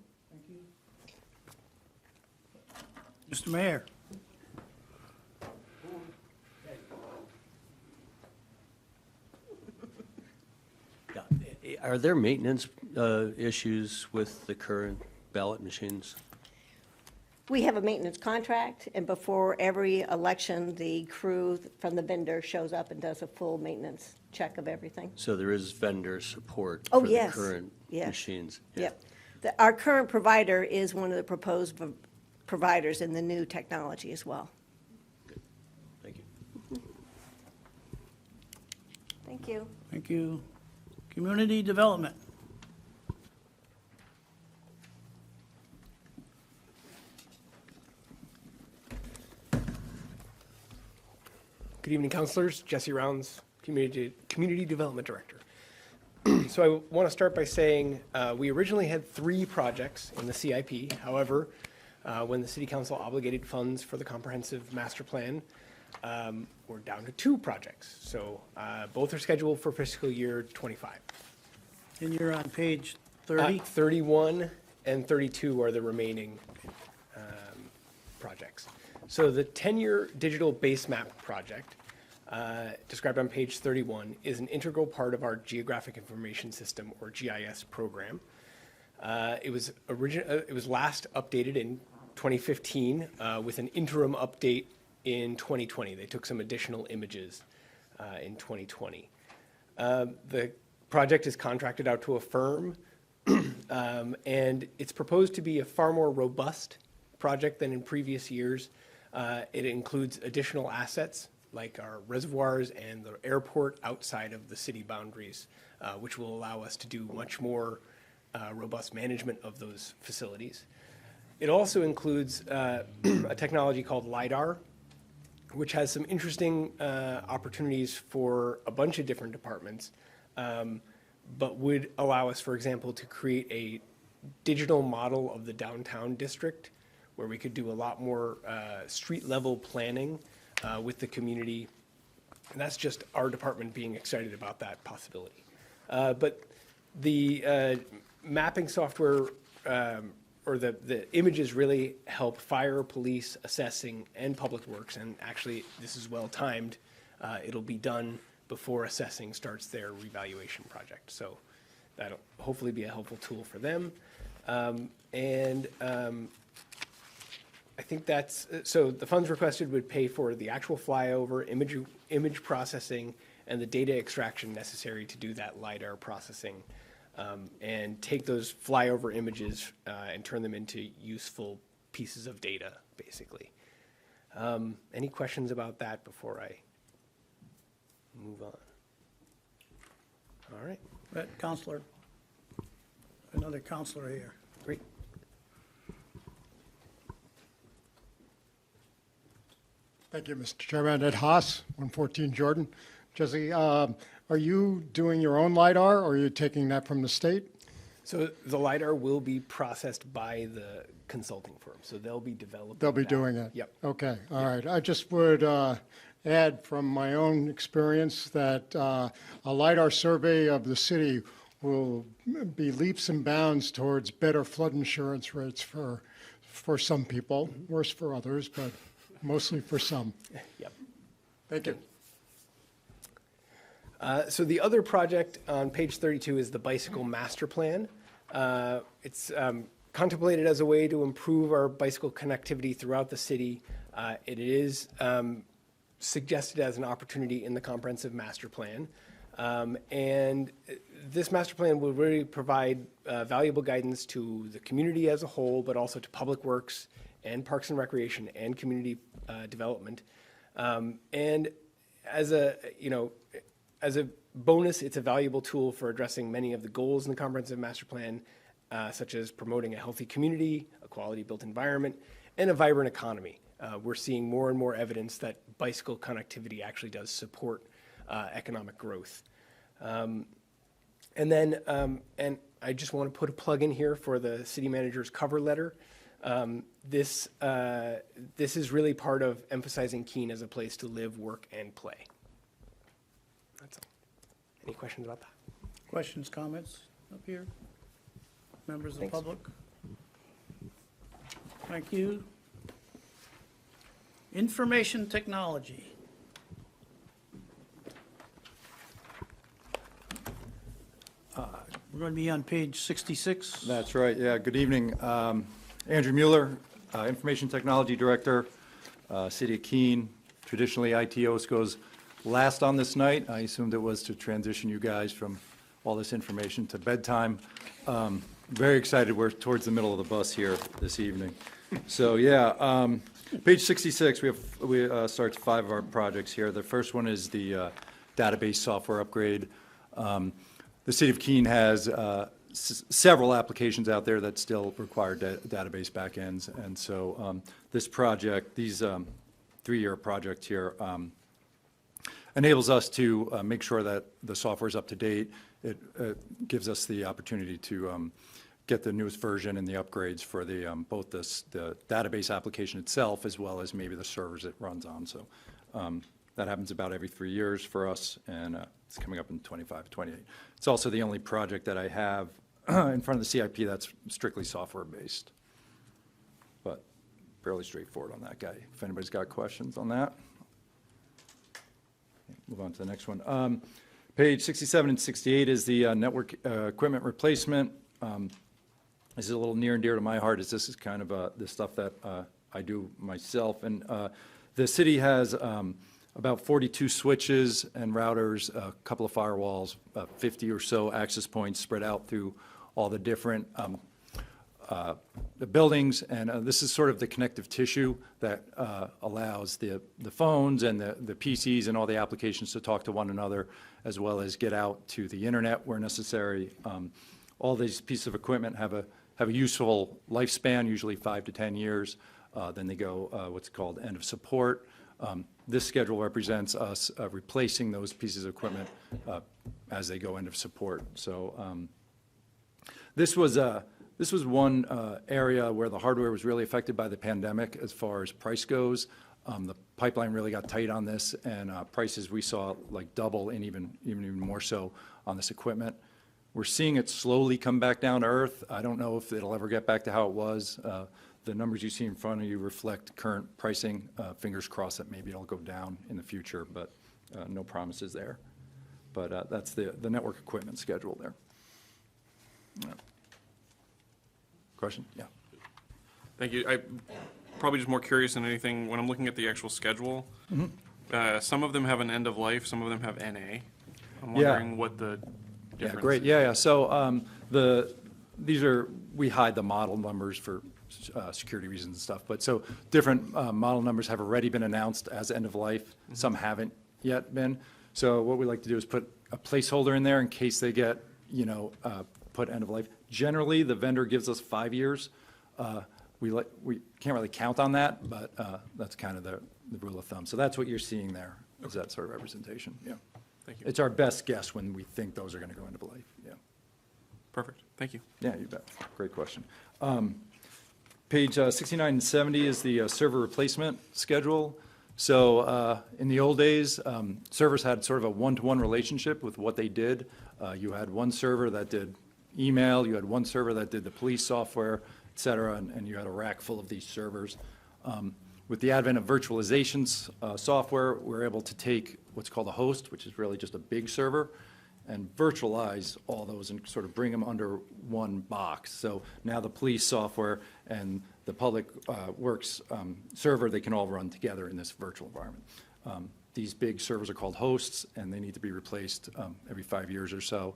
Mr. Mayor? Are there maintenance issues with the current ballot machines? We have a maintenance contract, and before every election, the crew from the vendor shows up and does a full maintenance check of everything. So there is vendor support Oh, for the yes, current yes. machines? Yeah. Yep. Our current provider is one of the proposed providers in the new technology as well. Thank you. Thank you. Thank you. Community development. Good evening, councilors. Jesse Rounds, Community Development Director. So I want to start by saying we originally had 3 projects in the CIP. However, when the City Council obligated funds for the comprehensive master plan, we're down to 2 projects. So both are scheduled for fiscal year '25. And you're on page 30? 31 and 32 are the remaining projects. So the 10-year digital base map project, described on page 31, is an integral part of our Geographic Information System, or GIS, program. It was last updated in 2015 with an interim update in 2020. They took some additional images in 2020. The project is contracted out to a firm, and it's proposed to be a far more robust project than in previous years. It includes additional assets like our reservoirs and the airport outside of the city boundaries, which will allow us to do much more robust management of those facilities. It also includes a technology called LiDAR, which has some interesting opportunities for a bunch of different departments, but would allow us, for example, to create a digital model of the downtown district where we could do a lot more street-level planning with the community. And that's just our department being excited about that possibility. But the mapping software or the images really help fire, police, assessing, and public works. And actually, this is well-timed. It'll be done before assessing starts their revaluation project. So that'll hopefully be a helpful tool for them. I think that's, so the funds requested would pay for the actual flyover, image processing, and the data extraction necessary to do that LiDAR processing, and take those flyover images and turn them into useful pieces of data, basically. Any questions about that before I move on? All right. Right, Counselor. Another counselor here. Great. Thank you, Mr. Chairman. Ed Haas, 114 Jordan. Jesse, are you doing your own LiDAR, or are you taking that from the state? So the LiDAR will be processed by the consulting firm, so they'll be developing They'll be that. doing it? Yep. Okay, all right. I just would add from my own experience that a LiDAR survey of the city will be leaps and bounds towards better flood insurance rates for some people, worse for others, but mostly for some. Yep. Thank you. So the other project on page 32 is the bicycle master plan. It's contemplated as a way to improve our bicycle connectivity throughout the city. It is suggested as an opportunity in the comprehensive master plan. And this master plan will really provide valuable guidance to the community as a whole, but also to Public Works and Parks and Recreation and community development. And as a bonus, it's a valuable tool for addressing many of the goals in the comprehensive master plan, such as promoting a healthy community, a quality built environment, and a vibrant economy. We're seeing more and more evidence that bicycle connectivity actually does support economic growth. And I just want to put a plug in here for the city manager's cover letter. This is really part of emphasizing Keene as a place to live, work, and play. That's all. Any questions about that? Questions, comments up here? Members of the public? Thank you. Information technology. We're going to be on page 66. That's right, yeah, good evening. Andrew Mueller, Information Technology Director, City of Keene. Traditionally, ITOs goes last on this night. I assumed it was to transition you guys from all this information to bedtime. Very excited, we're towards the middle of the bus here this evening. So, yeah, page 66, we starts 5 of our projects here. The first one is the database software upgrade. The City of Keene has several applications out there that still require database backends, and so this project, these 3-year project here, enables us to make sure that the software is up to date. It gives us the opportunity to get the newest version and the upgrades for the both the database application itself as well as maybe the servers it runs on. So that happens about every 3 years for us, and it's coming up in 25, 28. It's also the only project that I have in front of the CIP that's strictly software-based, but fairly straightforward on that guy. If anybody's got questions on that. Move on to the next one. Page 67 and 68 is the network equipment replacement. This is a little near and dear to my heart, as this is kind of the stuff that I do myself. And the city has about 42 switches and routers, a couple of firewalls, 50 or so access points spread out through all the different the buildings, and this is sort of the connective tissue that allows the phones and the PCs and all the applications to talk to one another, as well as get out to the internet where necessary. All these pieces of equipment have a useful lifespan, usually 5 to 10 years. Then they go what's called end of support. This schedule represents us replacing those pieces of equipment as they go end of support. So this was one area where the hardware was really affected by the pandemic as far as price goes. The pipeline really got tight on this, and prices we saw like double and even more so on this equipment. We're seeing it slowly come back down to earth. I don't know if it'll ever get back to how it was. The numbers you see in front of you reflect current pricing. Fingers crossed that maybe it'll go down in the future, but no promises there. But that's the network equipment schedule there. Yeah. Question? Yeah. Thank you. I probably just more curious than anything, when I'm looking at the actual schedule, some of them have an end of life, some of them have NA. I'm wondering what the difference Yeah, great. is. Yeah. So we hide the model numbers for security reasons and stuff. But so different model numbers have already been announced as end of life. Some haven't yet been. So what we like to do is put a placeholder in there in case they get, put end of life. Generally, the vendor gives us 5 years. We can't really count on that, but that's kind of the rule of thumb. So that's what you're seeing there, is that sort of representation. Yeah. Thank you. It's our best guess when we think those are going to go into life. Yeah. Perfect. Thank you. Yeah, you bet. Great question. Page 69 and 70 is the server replacement schedule. So in the old days, servers had sort of a one-to-one relationship with what they did. You had one server that did email, you had one server that did the police software, et cetera, and you had a rack full of these servers. With the advent of virtualization software, we're able to take what's called a host, which is really just a big server, and virtualize all those and sort of bring them under one box. So now the police software and the public works server, they can all run together in this virtual environment. these big servers are called hosts, and they need to be replaced every 5 years or so.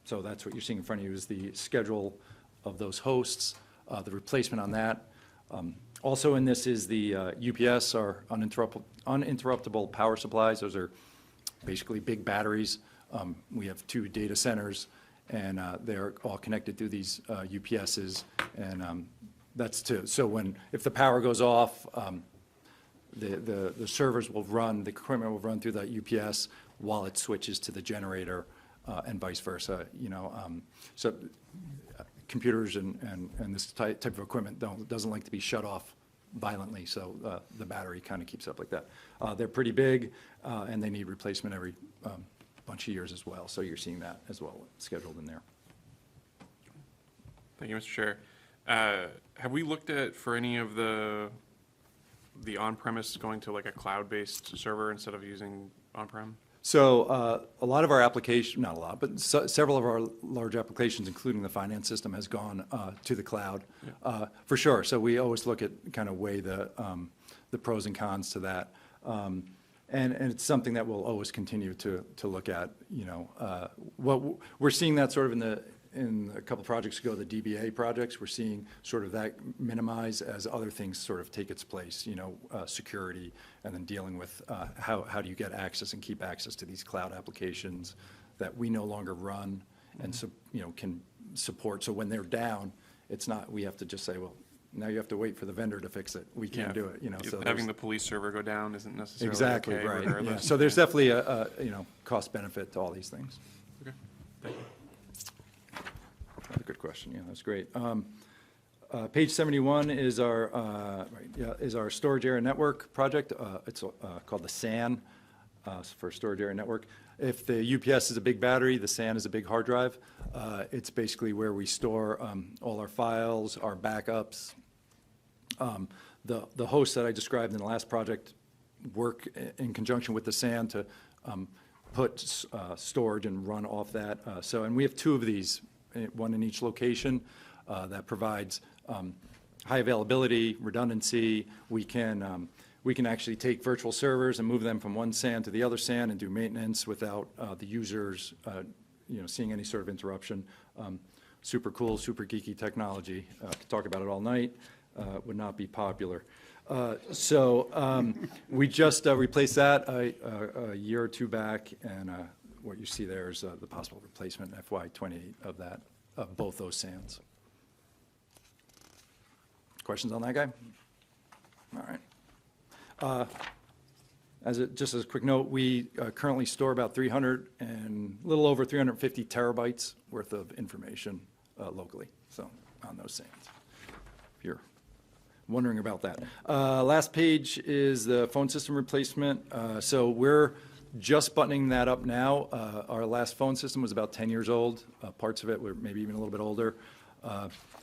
So that's what you're seeing in front of you is the schedule of those hosts, the replacement on that. Also in this is the UPS, our uninterruptible power supplies. Those are basically big batteries. We have 2 data centers, and they're all connected through these UPSs, and that's if the power goes off, the servers will run, the equipment will run through that UPS while it switches to the generator, and vice versa, so computers and this type of equipment doesn't like to be shut off violently, so the battery kind of keeps up like that. They're pretty big, and they need replacement every bunch of years as well, so you're seeing that as well scheduled in there. Thank you, Mr. Chair. Have we looked at, for any of the on-premise going to like a cloud-based server instead of using on-prem? So a lot of our application, not a lot, but several of our large applications, including the finance system, has gone to the cloud, for sure. So we always look at kind of weigh the pros and cons to that. And it's something that we'll always continue to look at, what we're seeing that sort of in a couple projects ago, the DBA projects, we're seeing sort of that minimize as other things sort of take its place, security, and then dealing with how do you get access and keep access to these cloud applications that we no longer run and can support. So when they're down, it's not, we have to just say, well, now you have to wait for the vendor to fix it. We can't do it, So having the police server go down isn't necessarily exactly okay, right. regardless. Yeah. So there's definitely a cost benefit to all these things. Okay, thank you. That's a good question. Yeah, that's great. Page 71 is our storage area network project. It's called the SAN for storage area network. If the UPS is a big battery, the SAN is a big hard drive. It's basically where we store all our files, our backups. The hosts that I described in the last project work in conjunction with the SAN to put storage and run off that. And we have 2 of these, one in each location, that provides high availability, redundancy. We can actually take virtual servers and move them from one SAN to the other SAN and do maintenance without the users seeing any sort of interruption. Super cool, super geeky technology. Could talk about it all night. Would not be popular. We just replaced that a year or 2 back, and what you see there is the possible replacement in FY28 of both those SANs. Questions on that guy? All right. Just as a quick note, we currently store about 300 and a little over 350 terabytes worth of information locally, so on those SANs, if you're wondering about that. Last page is the phone system replacement. So we're just buttoning that up now. Our last phone system was about 10 years old. Parts of it were maybe even a little bit older.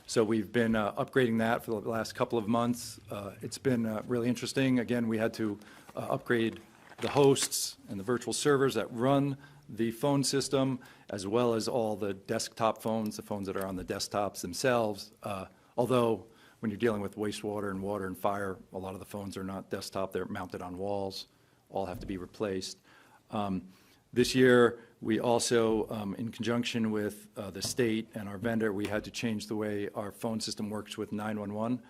So we've been upgrading that for the last couple of months. It's been really interesting. Again, we had to upgrade the hosts and the virtual servers that run the phone system, as well as all the desktop phones, the phones that are on the desktops themselves. Although when you're dealing with wastewater and water and fire, a lot of the phones are not desktop, they're mounted on walls, all have to be replaced. This year, we also, in conjunction with the state and our vendor, we had to change the way our phone system works with 911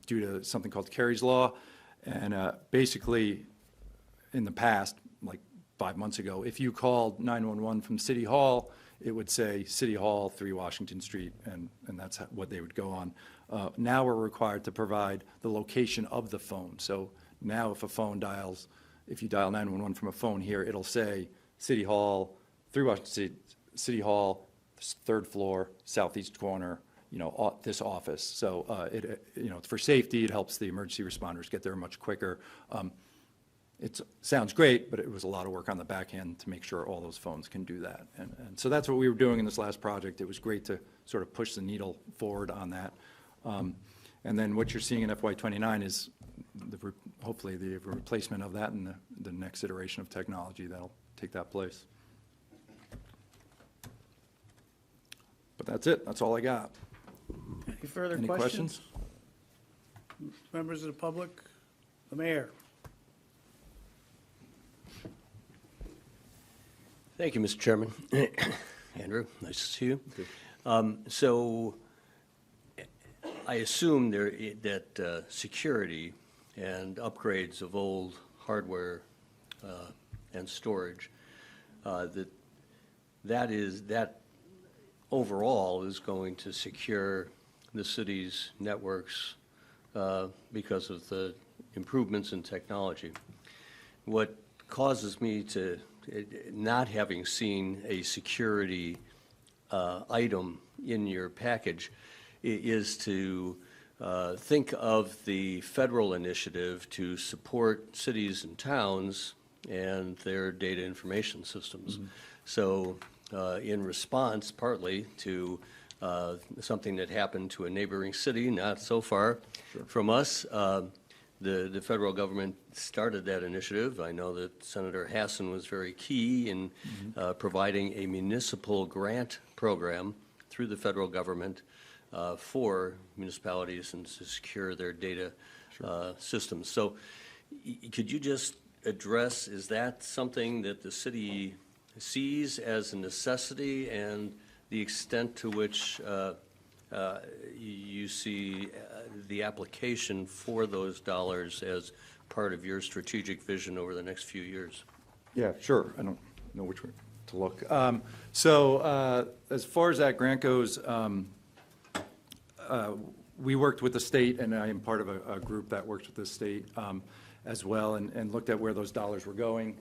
due to something called Kerry's Law. And basically, in the past, like 5 months ago, if you called 911 from City Hall, it would say City Hall, 3 Washington Street, and that's what they would go on. Now we're required to provide the location of the phone. So now if a phone dials, if you dial 911 from a phone here, it'll say City Hall, 3 Washington Street, City Hall, 3rd floor, southeast corner, this office. So for safety, it helps the emergency responders get there much quicker. It sounds great, but it was a lot of work on the back end to make sure all those phones can do that. And so that's what we were doing in this last project. It was great to sort of push the needle forward on that. And then what you're seeing in FY29 is hopefully the replacement of that and the next iteration of technology that'll take that place. But that's it. That's all I got. Any further questions? Any questions? Members of the public? The mayor? Thank you, Mr. Chairman. Andrew, nice to see you. So I assume that security and upgrades of old hardware and storage, that overall is going to secure the city's networks because of the improvements in technology. What causes me to, not having seen a security item in your package, is to think of the federal initiative to support cities and towns and their data information systems. So in response, partly to something that happened to a neighboring city not so far from us, the federal government started that initiative. I know that Senator Hassan was very key in providing a municipal grant program through the federal government for municipalities and to secure their data systems. So could you just address, is that something that the city sees as a necessity, and the extent to which you see the application for those dollars as part of your strategic vision over the next few years? Yeah, sure. I don't know which way to look. So as far as that grant goes, we worked with the state, and I am part of a group that works with the state as well, and looked at where those dollars were going.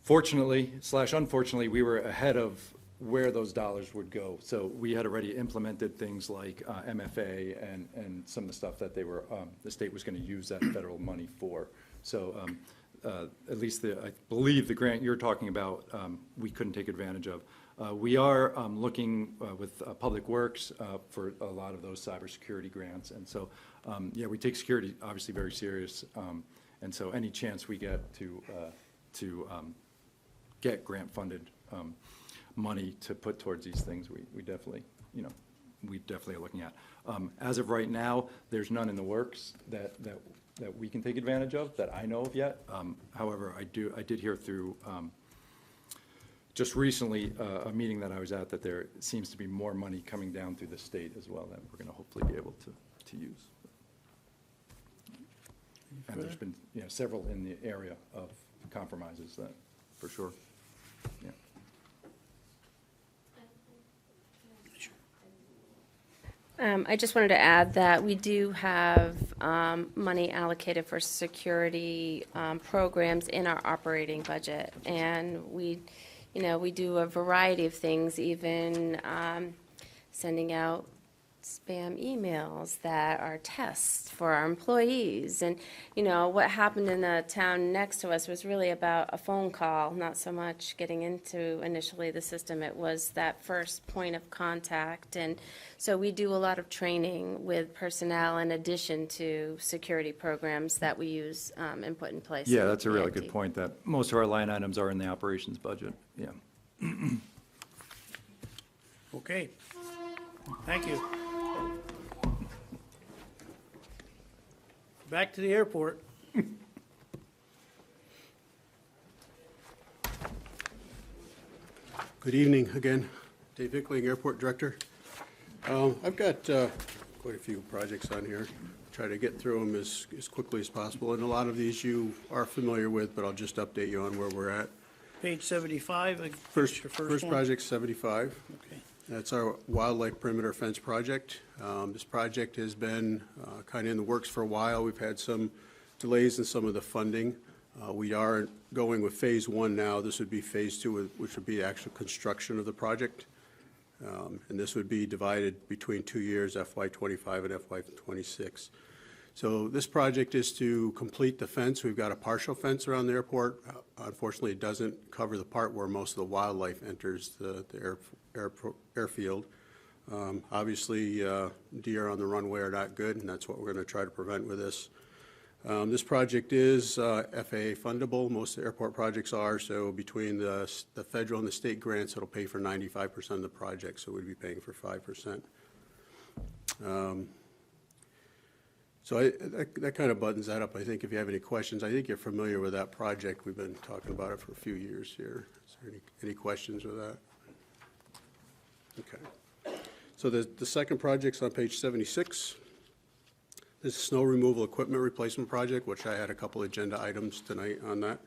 Fortunately / unfortunately, we were ahead of where those dollars would go. So we had already implemented things like MFA and some of the stuff that the state was going to use that federal money for. So at least I believe the grant you're talking about, we couldn't take advantage of. We are looking with Public Works for a lot of those cybersecurity grants. And so, yeah, we take security obviously very serious. And so any chance we get to get grant-funded money to put towards these things, we definitely, we definitely are looking at. As of right now, there's none in the works that we can take advantage of that I know of yet. However, I did hear through just recently a meeting that I was at that there seems to be more money coming down through the state as well that we're going to hopefully be able to use. And there's been several in the area of compromises that, for sure. Yeah. I just wanted to add that we do have money allocated for security programs in our operating budget, and we do a variety of things, even sending out spam emails that are tests for our employees. And, what happened in the town next to us was really about a phone call, not so much getting into initially the system. It was that first point of contact. And so we do a lot of training with personnel in addition to security programs that we use and put in place. Yeah, that's a really good point, that most of our line items are in the operations budget. Yeah. Okay. Thank you. Back to the airport. Good evening again. Dave Hickling, Airport Director. I've got quite a few projects on here. Try to get through them as quickly as possible. And a lot of these you are familiar with, but I'll just update you on where we're at. Page 75. Your First one. project, 75. Okay. That's our wildlife perimeter fence project. This project has been kind of in the works for a while. We've had some delays in some of the funding. We are going with phase one now. This would be phase two, which would be actual construction of the project. And this would be divided between 2 years, FY25 and FY26. So this project is to complete the fence. We've got a partial fence around the airport. Unfortunately, it doesn't cover the part where most of the wildlife enters the airfield. Obviously, deer on the runway are not good, and that's what we're going to try to prevent with this. This project is FAA fundable. Most of the airport projects are, so between the federal and the state grants, it'll pay for 95% of the project, so we'd be paying for 5%. So that kind of buttons that up. I think if you have any questions, I think you're familiar with that project. We've been talking about it for a few years here. Is there any questions with that? Okay. So the second project's on page 76. This is snow removal equipment replacement project, which I had a couple agenda items tonight on that.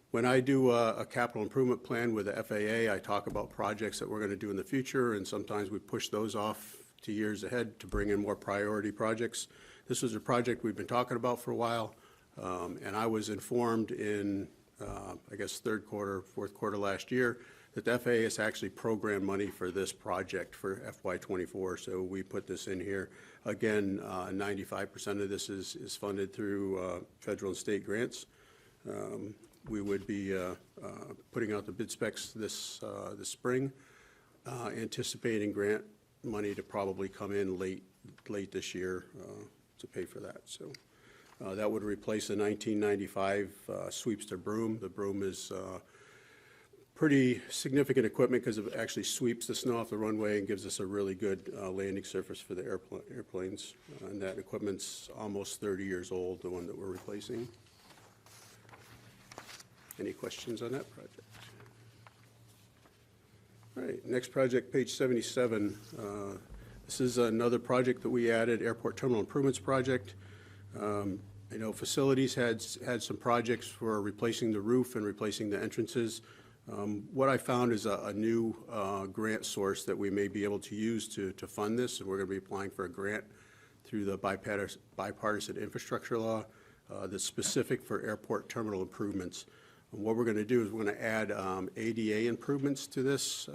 When I do a capital improvement plan with the FAA, I talk about projects that we're going to do in the future, and sometimes we push those off to years ahead to bring in more priority projects. This was a project we've been talking about for a while, and I was informed in, I guess, third quarter, fourth quarter last year, that the FAA has actually programmed money for this project for FY24, so we put this in here. Again, 95% of this is funded through federal and state grants. We would be putting out the bid specs this spring, anticipating grant money to probably come in late this year to pay for that. So that would replace the 1995 Sweepster broom. The broom is pretty significant equipment because it actually sweeps the snow off the runway and gives us a really good landing surface for the airplanes. And that equipment's almost 30 years old, the one that we're replacing. Any questions on that project? All right, next project, page 77. This is another project that we added, Airport Terminal Improvements Project. I know facilities had some projects for replacing the roof and replacing the entrances. What I found is a new grant source that we may be able to use to fund this, and we're going to be applying for a grant through the bipartisan infrastructure law that's specific for airport terminal improvements. And what we're going to do is we're going to add ADA improvements to this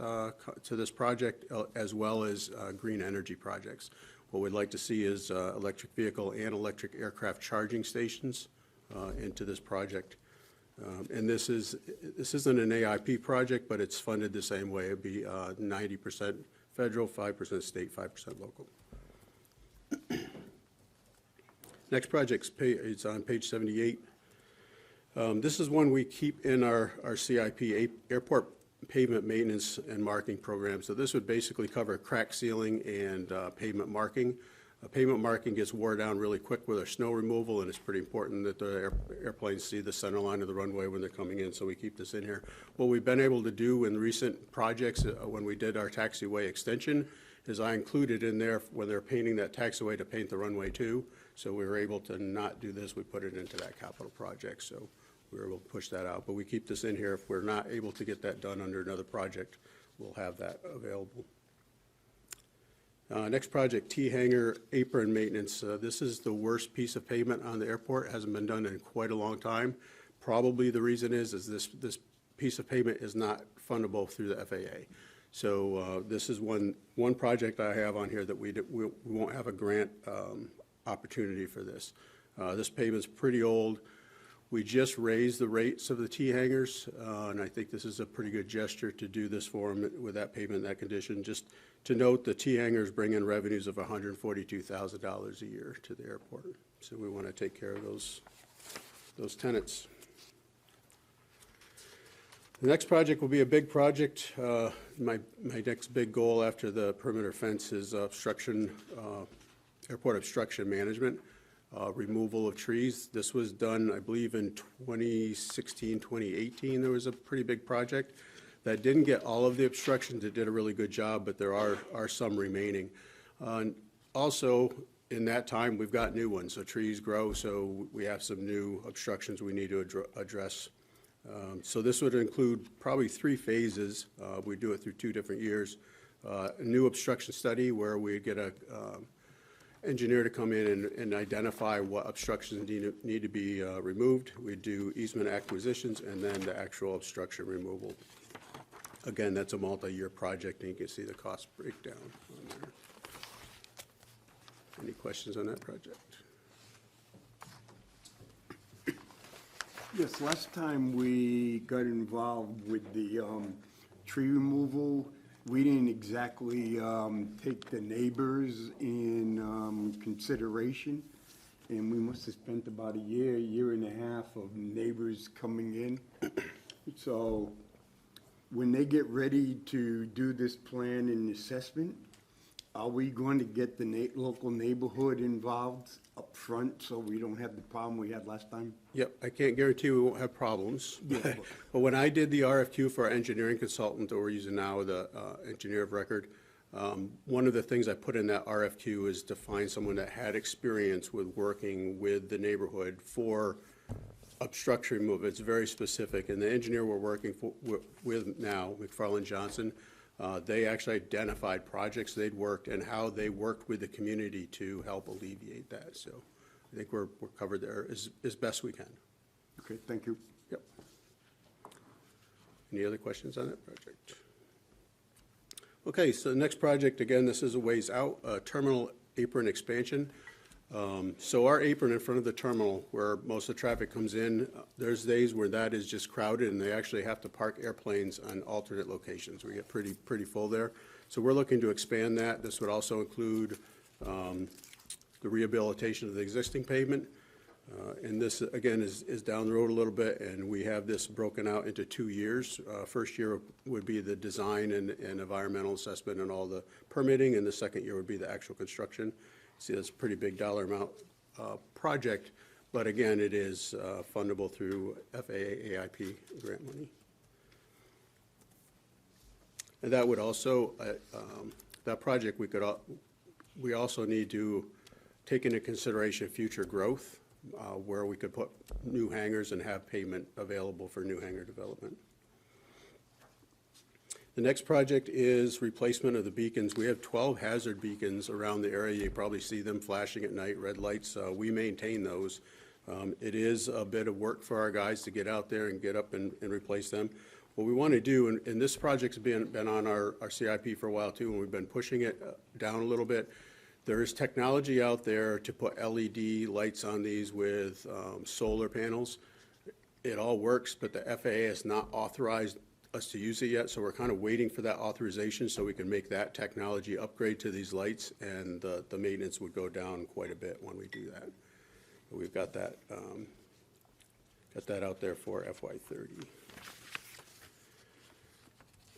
project, as well as green energy projects. What we'd like to see is electric vehicle and electric aircraft charging stations into this project. And this isn't an AIP project, but it's funded the same way. It'd be 90% federal, 5% state, 5% local. Next project is on page 78. This is one we keep in our CIP, airport pavement maintenance and marking program. So this would basically cover crack sealing and pavement marking. Pavement marking gets wore down really quick with our snow removal, and it's pretty important that the airplanes see the center line of the runway when they're coming in, so we keep this in here. What we've been able to do in recent projects, when we did our taxiway extension, is I included in there when they're painting that taxiway to paint the runway too. So we were able to not do this. We put it into that capital project, so we were able to push that out. But we keep this in here. If we're not able to get that done under another project, we'll have that available. Next project, T-hanger apron maintenance. This is the worst piece of pavement on the airport. It hasn't been done in quite a long time. Probably the reason is this piece of pavement is not fundable through the FAA. So this is one project I have on here that we won't have a grant opportunity for this. This pavement's pretty old. We just raised the rates of the T-hangers, and I think this is a pretty good gesture to do this for them with that pavement in that condition. Just to note, the T-hangers bring in revenues of $142,000 a year to the airport. So we want to take care of those tenants. The next project will be a big project. My next big goal after the perimeter fence is airport obstruction management. Removal of trees. This was done, I believe, in 2016, 2018. There was a pretty big project that didn't get all of the obstructions. It did a really good job, but there are some remaining. Also, in that time, we've got new ones. So trees grow, so we have some new obstructions we need to address. So this would include probably 3 phases. We do it through 2 different years. A new obstruction study where we get a engineer to come in and identify what obstructions need to be removed. We do easement acquisitions and then the actual obstruction removal. Again, that's a multi-year project, and you can see the cost breakdown on there. Any questions on that project? Yes, last time we got involved with the tree removal, we didn't exactly take the neighbors in consideration, and we must have spent about a year and a half of neighbors coming in. So when they get ready to do this plan and assessment, Are we going to get the local neighborhood involved up front so we don't have the problem we had last time? Yep, I can't guarantee we won't have problems. But when I did the RFQ for our engineering consultant that we're using now, the engineer of record, one of the things I put in that RFQ is to find someone that had experience with working with the neighborhood for obstruction removal. It's very specific, and the engineer we're working with now, McFarland Johnson, they actually identified projects they'd worked and how they worked with the community to help alleviate that. So I think we're covered there as best we can. Okay, thank you. Yep. Any other questions on that project? Okay, so the next project, again, this is a ways out, terminal apron expansion. So our apron in front of the terminal where most of the traffic comes in, there's days where that is just crowded and they actually have to park airplanes on alternate locations. We get pretty full there. So we're looking to expand that. This would also include the rehabilitation of the existing pavement. And this, again, is down the road a little bit, and we have this broken out into 2 years. First year would be the design and environmental assessment and all the permitting, and the second year would be the actual construction. See, that's a pretty big dollar amount project, but again, it is fundable through FAA AIP grant money. And that would also, that project, we also need to take into consideration future growth, where we could put new hangars and have pavement available for new hangar development. The next project is replacement of the beacons. We have 12 hazard beacons around the area. You probably see them flashing at night, red lights. We maintain those. It is a bit of work for our guys to get out there and get up and replace them. What we want to do, and this project's been on our CIP for a while too, and we've been pushing it down a little bit. There is technology out there to put LED lights on these with solar panels. It all works, but the FAA has not authorized us to use it yet, so we're kind of waiting for that authorization so we can make that technology upgrade to these lights, and the maintenance would go down quite a bit when we do that. But we've got that out there for FY30.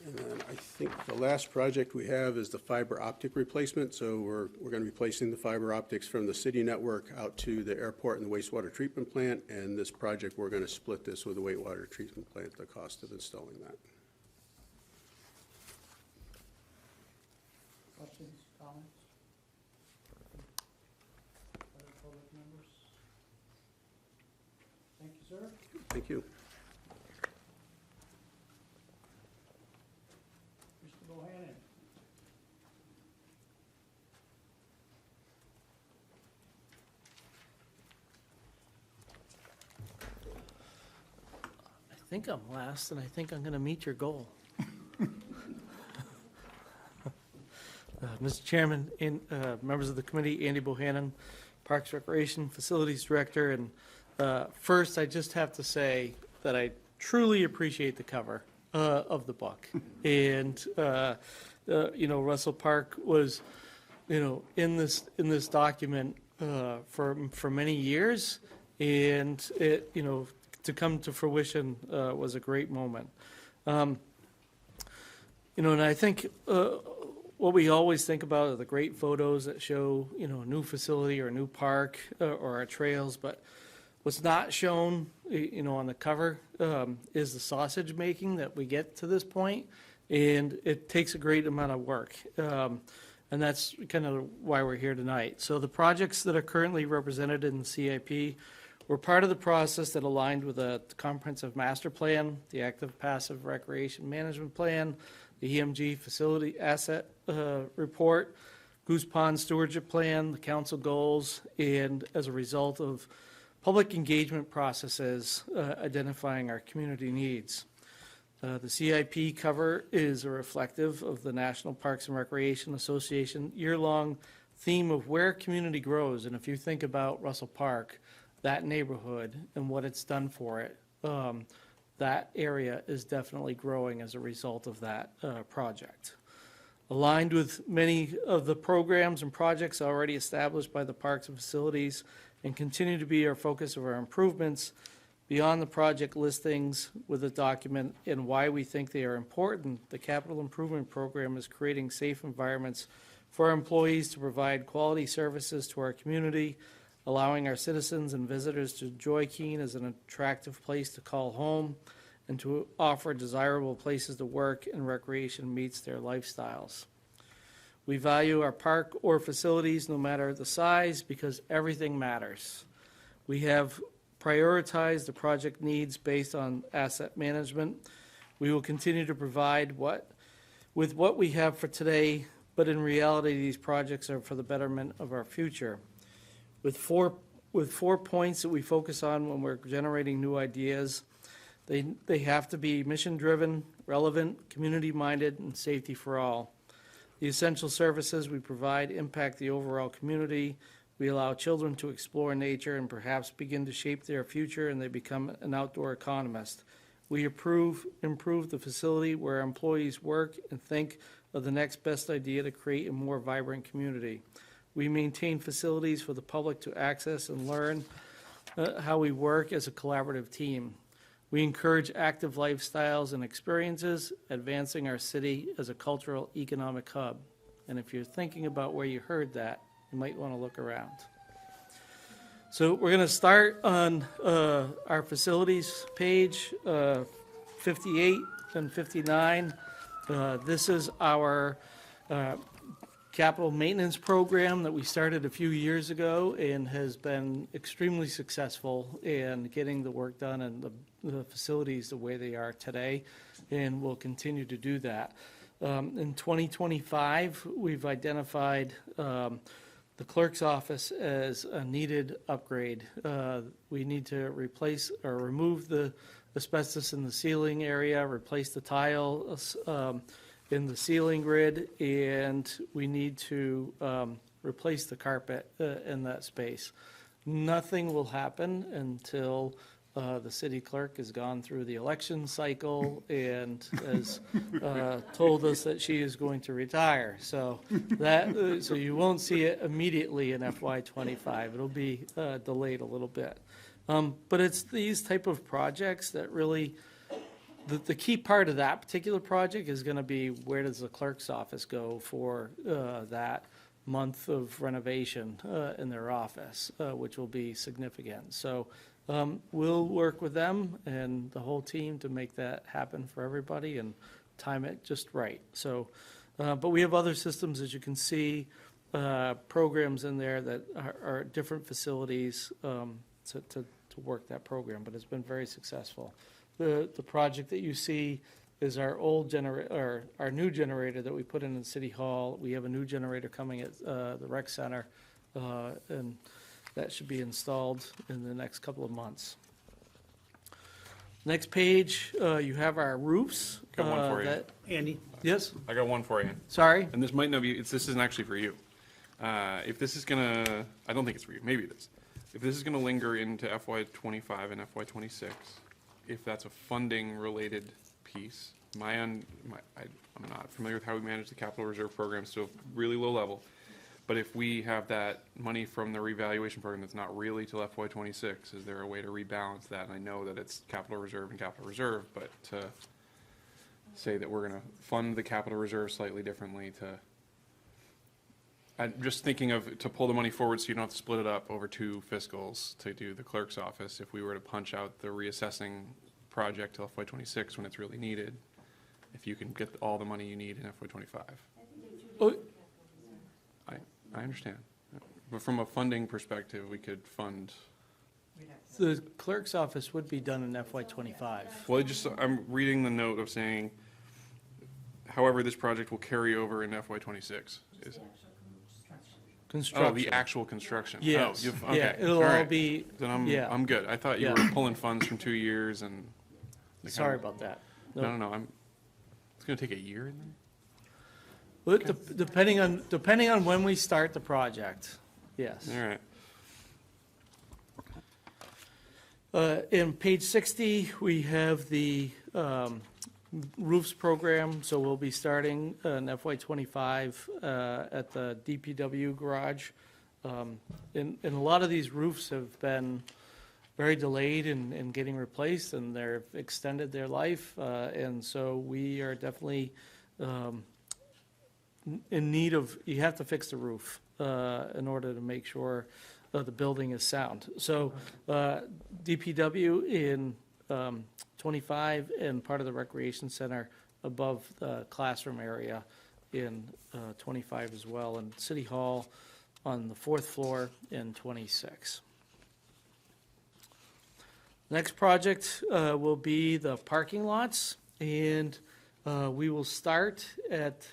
And then I think the last project we have is the fiber optic replacement. So we're going to be placing the fiber optics from the city network out to the airport and the wastewater treatment plant. And this project, we're going to split this with the wastewater treatment plant, the cost of installing that. Questions, comments? Other public members? Thank you, sir. Thank you. Mr. Bohannon. I think I'm last, and I think I'm going to meet your goal. Mr. Chairman, and members of the committee, Andy Bohannon, Parks Recreation Facilities Director, and first, I just have to say that I truly appreciate the cover of the book. And, Russell Park was, in this document for many years, and it, to come to fruition was a great moment. And I think what we always think about are the great photos that show, a new facility or a new park or our trails, but what's not shown, on the cover is the sausage making that we get to this point, and it takes a great amount of work. And that's kind of why we're here tonight. So the projects that are currently represented in the CIP were part of the process that aligned with the comprehensive master plan, the active passive recreation management plan, the EMG facility asset report, Goose Pond stewardship plan, the council goals, and as a result of public engagement processes identifying our community needs. The CIP cover is a reflective of the National Parks and Recreation Association year-long theme of where community grows. And if you think about Russell Park, that neighborhood and what it's done for it, that area is definitely growing as a result of that project. Aligned with many of the programs and projects already established by the parks and facilities and continue to be our focus of our improvements, beyond the project listings with the document and why we think they are important, the capital improvement program is creating safe environments for our employees to provide quality services to our community, allowing our citizens and visitors to enjoy Keene as an attractive place to call home, and to offer desirable places to work and recreation meets their lifestyles. We value our park or facilities no matter the size because everything matters. We have prioritized the project needs based on asset management. We will continue to provide with what we have for today, but in reality, these projects are for the betterment of our future. With four points that we focus on when we're generating new ideas, they have to be mission-driven, relevant, community-minded, and safety for all. The essential services we provide impact the overall community. We allow children to explore nature and perhaps begin to shape their future, and they become an outdoor economist. We improve the facility where employees work and think of the next best idea to create a more vibrant community. We maintain facilities for the public to access and learn how we work as a collaborative team. We encourage active lifestyles and experiences, advancing our city as a cultural economic hub. And if you're thinking about where you heard that, you might want to look around. So we're going to start on our facilities page 58 and 59. This is our capital maintenance program that we started a few years ago and has been extremely successful in getting the work done and the facilities the way they are today, and we'll continue to do that. In 2025, we've identified the clerk's office as a needed upgrade. We need to replace or remove the asbestos in the ceiling area, replace the tiles in the ceiling grid, and we need to replace the carpet in that space. Nothing will happen until the city clerk has gone through the election cycle and has told us that she is going to retire. So so you won't see it immediately in FY25. It'll be delayed a little bit. But it's these type of projects that really, the key part of that particular project is going to be where does the clerk's office go for that month of renovation in their office, which will be significant. So we'll work with them and the whole team to make that happen for everybody and time it just right. So, but we have other systems, as you can see, programs in there that are different facilities to work that program, but it's been very successful. The project that you see is our old generator, our new generator that we put in City Hall. We have a new generator coming at the rec center, and that should be installed in the next couple of months. Next page, you have our roofs. Got one for you. Andy? Yes? I got one for you. Sorry? And this might not be, this isn't actually for you. If this is gonna, I don't think it's for you, maybe it is. If this is gonna linger into FY25 and FY26, if that's a funding-related piece, I'm not familiar with how we manage the capital reserve program, so really low level. But if we have that money from the revaluation program that's not really till FY26, is there a way to rebalance that? And I know that it's capital reserve and capital reserve, but to say that we're gonna fund the capital reserve slightly differently I'm just thinking of, to pull the money forward so you don't have to split it up over two fiscals to do the clerk's office, if we were to punch out the reassessing project till FY26 when it's really needed, if you can get all the money you need in FY25. Oh, I understand. But from a funding perspective, we could fund, the clerk's office would be done in FY25. well, I'm reading the note of saying, however, this project will carry over in FY26. Construction. Oh, the actual construction. Yes. Oh, okay. Yeah, it'll all right. be, Then yeah. I'm good. I thought you Yeah. were pulling funds from 2 years and. Sorry about that. No, it's gonna take a year then? Well, depending on when we start the project, yes. All right. In page 60, we have the roofs program, so we'll be starting in FY25 at the DPW garage. And a lot of these roofs have been very delayed in getting replaced, and they've extended their life, and so we are definitely in need of, you have to fix the roof in order to make sure the building is sound. So DPW in 25 and part of the recreation center above the classroom area in 25 as well, and City Hall on the 4th floor in 26. Next project will be the parking lots, and we will start at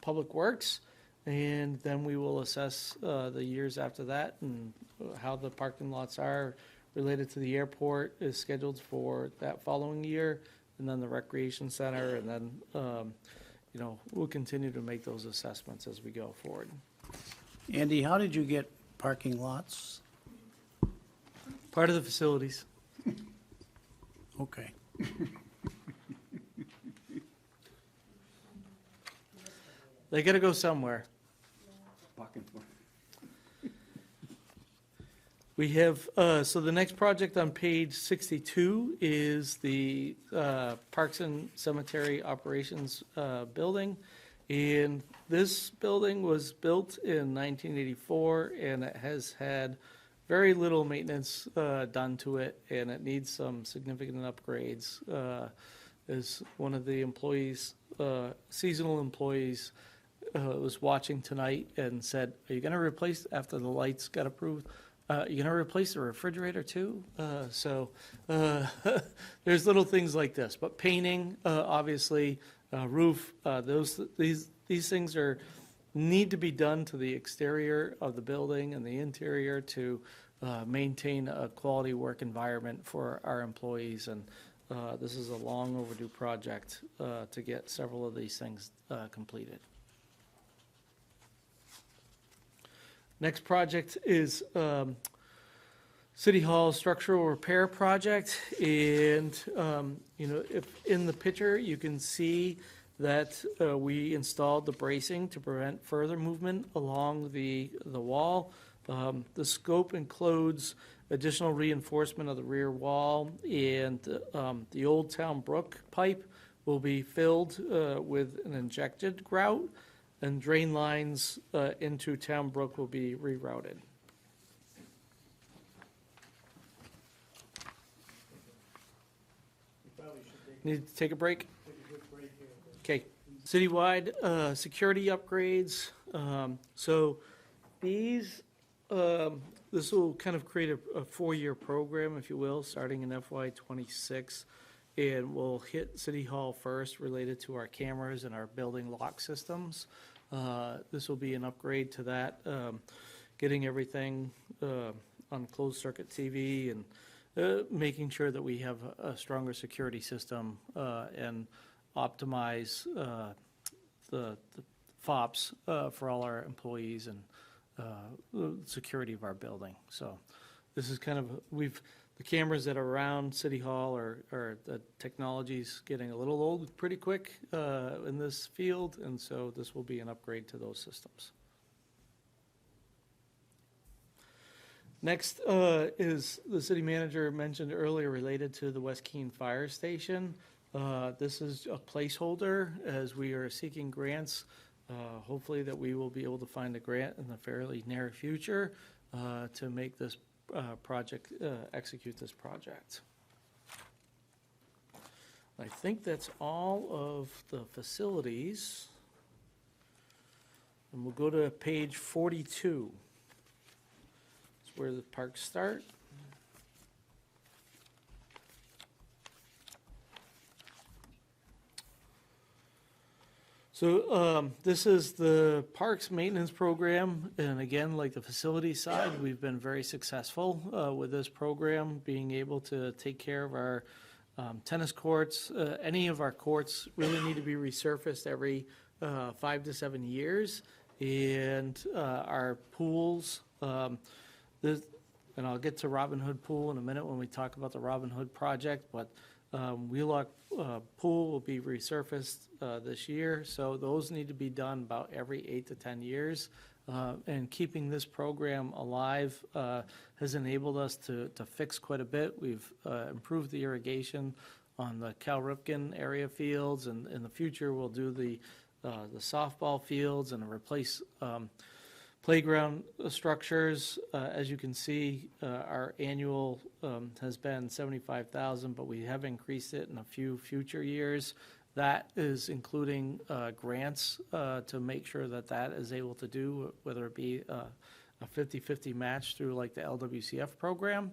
Public Works, and then we will assess the years after that and how the parking lots are related to the airport is scheduled for that following year, and then the recreation center, and then, you know, we'll continue to make those assessments as we go forward. Andy, how did you get parking lots? Part of the facilities. Okay. They gotta go somewhere. We have, so the next project on page 62 is the Parks and Cemetery Operations Building. And this building was built in 1984, and it has had very little maintenance done to it, and it needs some significant upgrades. As one of the employees, seasonal employees, was watching tonight and said, "Are you going to replace, after the lights got approved, are you going to replace the refrigerator too?" So there's little things like this, but painting, obviously, roof, these things need to be done to the exterior of the building and the interior to maintain a quality work environment for our employees. And this is a long overdue project to get several of these things completed. Next project is City Hall structural repair project. And, you know, if in the picture, you can see that we installed the bracing to prevent further movement along the wall. The scope includes additional reinforcement of the rear wall, and the Old Town Brook pipe will be filled with an injected grout, and drain lines into Town Brook will be rerouted. Need to take a break? Okay. Citywide security upgrades. So these, this will kind of create a 4-year program, if you will, starting in FY '26. And we'll hit City Hall first related to our cameras and our building lock systems. This will be an upgrade to that, getting everything on closed circuit TV and making sure that we have a stronger security system and optimize the FOPs for all our employees and the security of our building. So this is kind of, the cameras that are around City Hall are the technology's getting a little old pretty quick in this field, and so this will be an upgrade to those systems. Next is the city manager mentioned earlier related to the West Keene Fire Station. This is a placeholder as we are seeking grants. Hopefully that we will be able to find a grant in the fairly near future to make this project, execute this project. I think that's all of the facilities. And we'll go to page 42. It's where the parks start. So this is the parks maintenance program, and again, like the facility side, we've been very successful with this program, being able to take care of our tennis courts. Any of our courts really need to be resurfaced every 5 to 7 years, and our pools, and I'll get to Robin Hood Pool in a minute when we talk about the Robin Hood project, but Wheelock Pool will be resurfaced this year, so those need to be done about every 8 to 10 years. And keeping this program alive has enabled us to fix quite a bit. We've improved the irrigation on the Cal Ripken area fields, and in the future we'll do the the softball fields and replace playground structures. As you can see, our annual has been $75,000, but we have increased it in a few future years. That is including grants to make sure that that is able to do, whether it be a 50-50 match through like the LWCF program.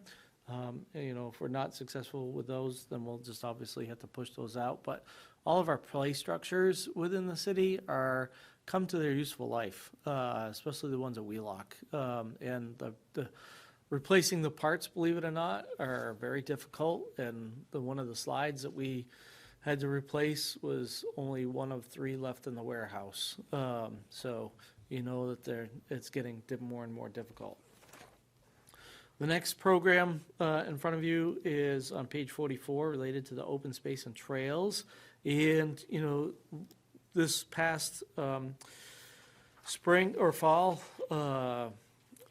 If we're not successful with those, then we'll just obviously have to push those out. But all of our play structures within the city come to their useful life, especially the ones at Wheelock. And the replacing the parts, believe it or not, are very difficult. And one of the slides that we had to replace was only one of 3 left in the warehouse. So you know that it's getting more and more difficult. The next program in front of you is on page 44, related to the open space and trails. And, this past spring or fall, I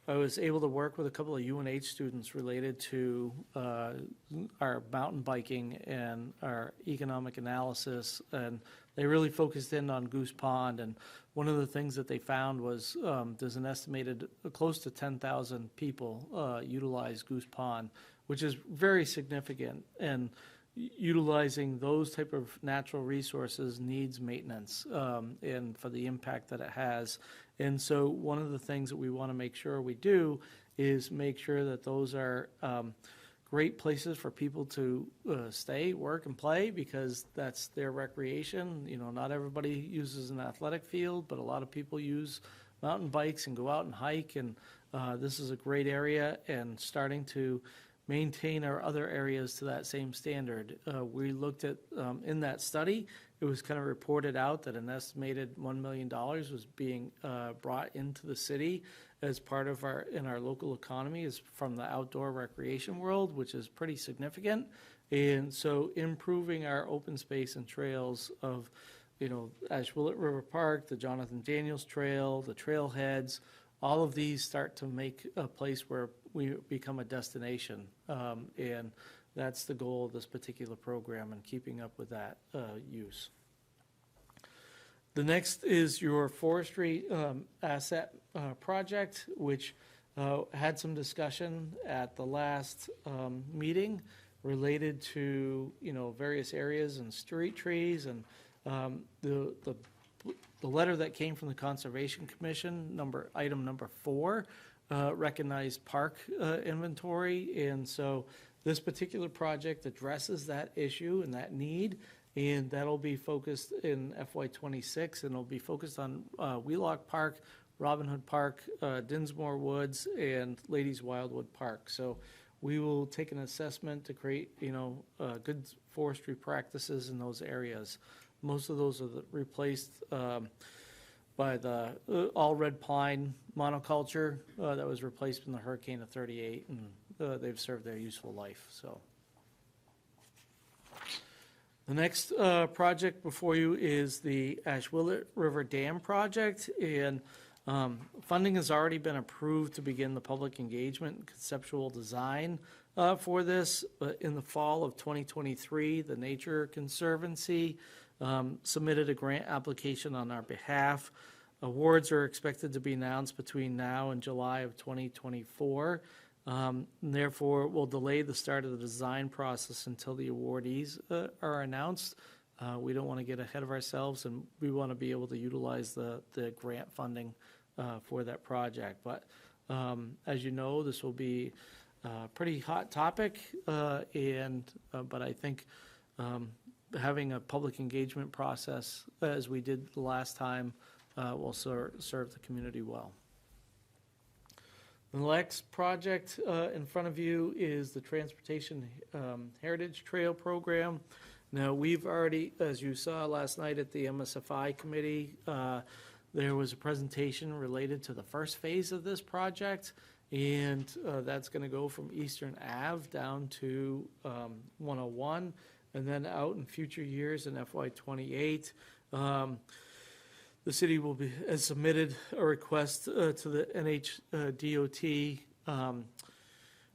was able to work with a couple of UNH students related to our mountain biking and our economic analysis, and they really focused in on Goose Pond. And one of the things that they found was there's an estimated close to 10,000 people utilize Goose Pond, which is very significant. And utilizing those type of natural resources needs maintenance and for the impact that it has. And so one of the things that we want to make sure we do is make sure that those are great places for people to stay, work, and play, because that's their recreation. Not everybody uses an athletic field, but a lot of people use mountain bikes and go out and hike. And this is a great area, and starting to maintain our other areas to that same standard. We looked at, in that study, it was kind of reported out that an estimated $1 million was being brought into the city as part of our local economy is from the outdoor recreation world, which is pretty significant. And so improving our open space and trails of, Ashwillet River Park, the Jonathan Daniels Trail, the trailheads, all of these start to make a place where we become a destination. And that's the goal of this particular program, and keeping up with that use. The next is your forestry asset project, which had some discussion at the last meeting related to, various areas and street trees. And the letter that came from the Conservation Commission, item number 4, recognized park inventory. And so this particular project addresses that issue and that need, and that'll be focused in FY26, and it'll be focused on Wheelock Park, Robin Hood Park, Dinsmore Woods, and Ladies Wildwood Park. So we will take an assessment to create, good forestry practices in those areas. Most of those are replaced by the all red pine monoculture that was replaced in the hurricane of '38, and they've served their useful life. So the next project before you is the Ashwillet River Dam project, and funding has already been approved to begin the public engagement and conceptual design for this. But in the fall of 2023, the Nature Conservancy submitted a grant application on our behalf. Awards are expected to be announced between now and July of 2024. Therefore, we'll delay the start of the design process until the awardees are announced. We don't want to get ahead of ourselves, and we want to be able to utilize the grant funding for that project. But as you know, this will be a pretty hot topic, but I think having a public engagement process, as we did the last time, will serve the community well. The next project in front of you is the Transportation Heritage Trail Program. Now, we've already, as you saw last night at the MSFI committee, there was a presentation related to the first phase of this project, and that's going to go from Eastern Ave down to 101, and then out in future years in FY28. The city has submitted a request to the NHDOT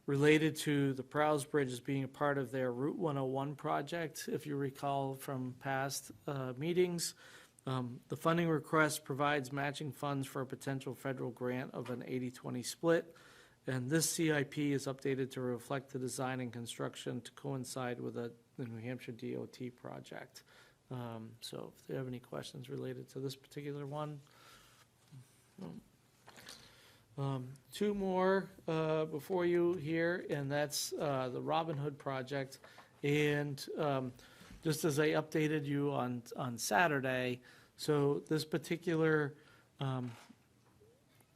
related to the Prowse Bridge as being a part of their Route 101 project. If you recall from past meetings, The funding request provides matching funds for a potential federal grant of an 80-20 split, and this CIP is updated to reflect the design and construction to coincide with the New Hampshire DOT project. So if you have any questions related to this particular one. Two more before you here, and that's the Robin Hood project. And just as I updated you on Saturday, so this particular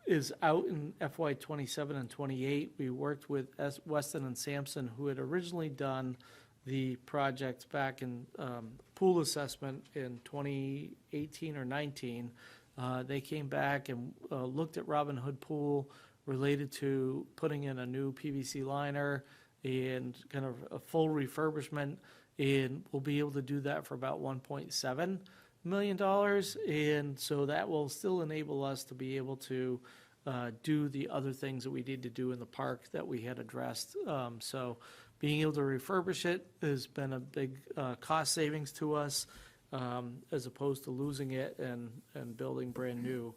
is out in FY '27 and '28. We worked with Weston and Sampson, who had originally done the project back in pool assessment in 2018 or 19. They came back and looked at Robin Hood Pool related to putting in a new PVC liner and kind of a full refurbishment, and we'll be able to do that for about $1.7 million. And so that will still enable us to be able to do the other things that we need to do in the park that we had addressed. So being able to refurbish it has been a big cost savings to us, as opposed to losing it and building brand new.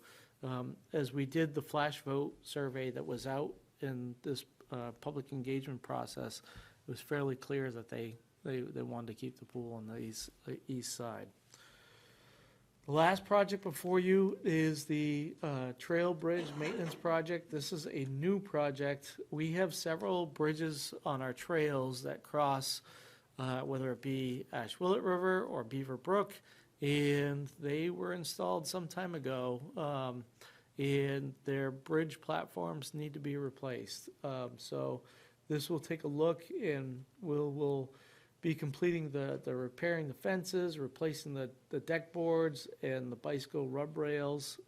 As we did the flash vote survey that was out in this public engagement process, it was fairly clear that they wanted to keep the pool on the east side. The last project before you is the Trail Bridge Maintenance Project. This is a new project. We have several bridges on our trails that cross, whether it be Ashwillet River or Beaver Brook, and they were installed some time ago, and their bridge platforms need to be replaced. So this will take a look, and we'll be completing the repairing the fences, replacing the deck boards and the bicycle rub rails,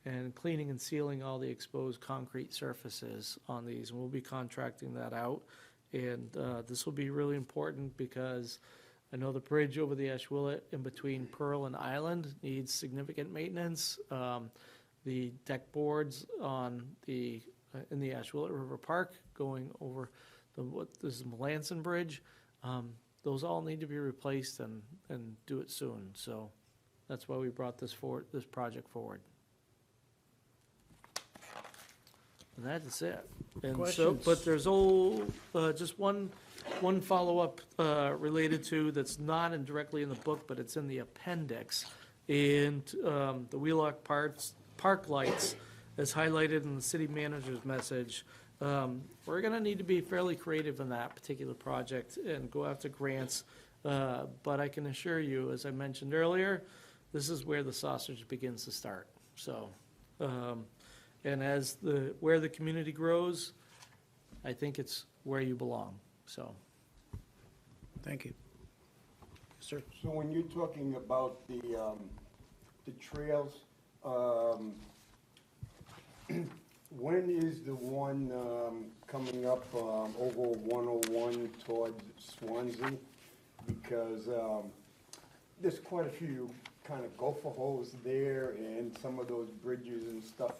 and cleaning and sealing all the exposed concrete surfaces on these. And we'll be contracting that out. And this will be really important because I know the bridge over the Ashwillet in between Pearl and Island needs significant maintenance. The deck boards on in the Ashwillet River Park going over this is Melanson Bridge. Those all need to be replaced and do it soon. So that's why we brought this project forward. And that's it. And Questions? but there's just one follow-up related to that's not directly in the book, but it's in the appendix. And the Wheelock Park lights, as highlighted in the city manager's message. We're going to need to be fairly creative in that particular project and go after grants. But I can assure you, as I mentioned earlier, this is where the sausage begins to start. So, and where the community grows, I think it's where you belong. So, Thank you. Sir? So when you're talking about the trails, when is the one coming up over 101 towards Swansea? Because there's quite a few kind of gopher holes there, and some of those bridges and stuff,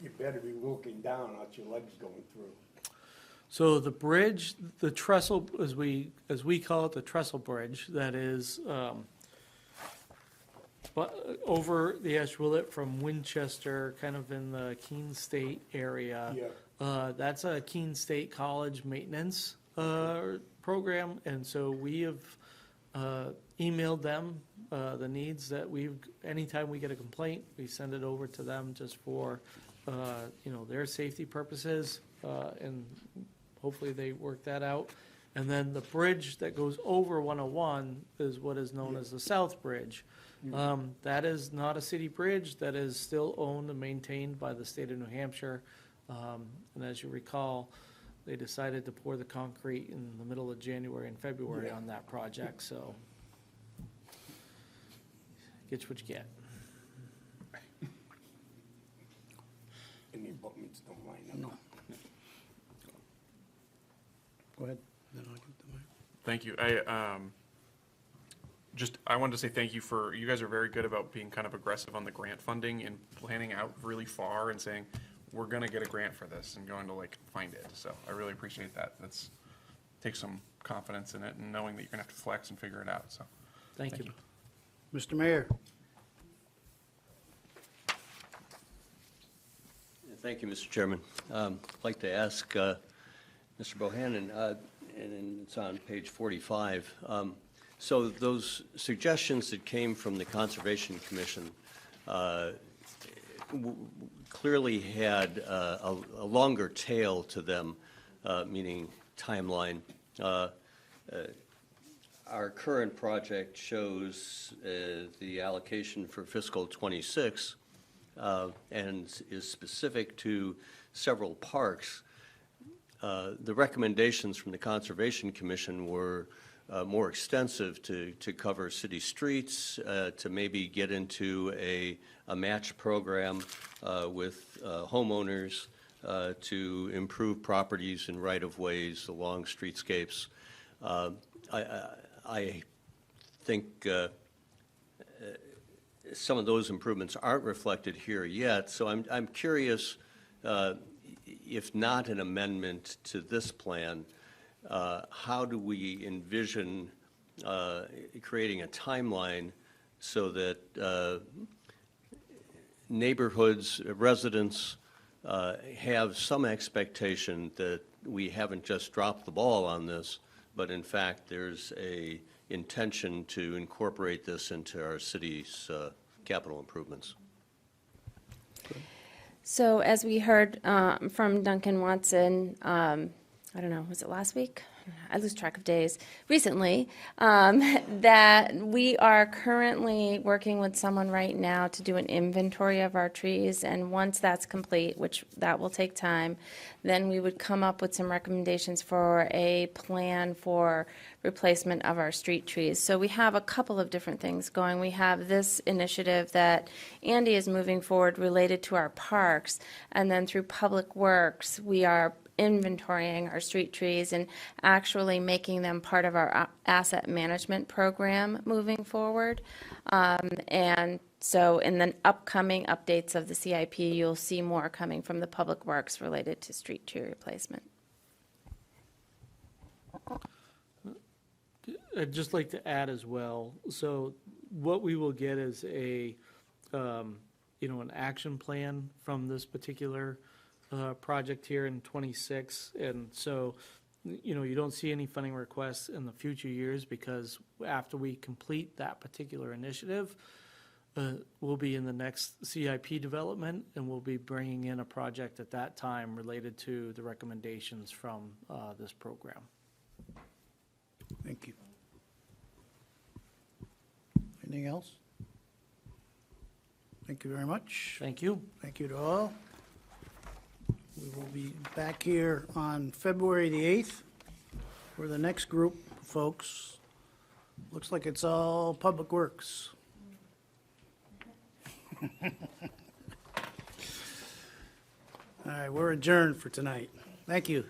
you better be looking down at your legs going through. So the bridge, the trestle, as we call it, the trestle bridge, that is but over the Ashwillet from Winchester, kind of in the Keene State area. Yeah. That's a Keene State College maintenance program, and so we have emailed them the needs that anytime we get a complaint, we send it over to them just for, their safety purposes, and hopefully they work that out. And then the bridge that goes over 101 is what is known as the South Bridge. That is not a city bridge. That is still owned and maintained by the state of New Hampshire. And as you recall, they decided to pour the concrete in the middle of January and February on that project, so get what you get. And the abutments don't line up. No. Go ahead. Then I'll give the mic. Thank you. I wanted to say thank you you guys are very good about being kind of aggressive on the grant funding and planning out really far and saying, we're going to get a grant for this and going to find it. So I really appreciate that. Takes some confidence in it and knowing that you're going to have to flex and figure it out. So Thank you. Mr. Mayor. Thank you, Mr. Chairman. I'd like to ask Mr. Bohannon, and it's on page 45. So those suggestions that came from the Conservation Commission clearly had a longer tail to them, meaning timeline. Our current project shows the allocation for fiscal '26 and is specific to several parks. The recommendations from the Conservation Commission were more extensive to cover city streets, to maybe get into a match program with homeowners to improve properties and right-of-ways along streetscapes. I think some of those improvements aren't reflected here yet, so I'm curious, if not an amendment to this plan, how do we envision creating a timeline so that neighborhoods, residents have some expectation that we haven't just dropped the ball on this, but in fact there's a intention to incorporate this into our city's capital improvements? So as we heard from Duncan Watson, I don't know, was it last week? I lose track of days. Recently, that we are currently working with someone right now to do an inventory of our trees, and once that's complete, which that will take time, then we would come up with some recommendations for a plan for replacement of our street trees. So we have a couple of different things going. We have this initiative that Andy is moving forward related to our parks, and then through Public Works, we are inventorying our street trees and actually making them part of our asset management program moving forward. And so in the upcoming updates of the CIP, you'll see more coming from the Public Works related to street tree replacement. I'd just like to add as well, so what we will get is a, an action plan from this particular project here in '26, and so, you don't see any funding requests in the future years, because after we complete that particular initiative, we'll be in the next CIP development, and we'll be bringing in a project at that time related to the recommendations from this program. Thank you. Anything else? Thank you very much. Thank you. Thank you to all. We will be back here on February the 8th for the next group of folks. Looks like it's all Public Works. All right, we're adjourned for tonight. Thank you.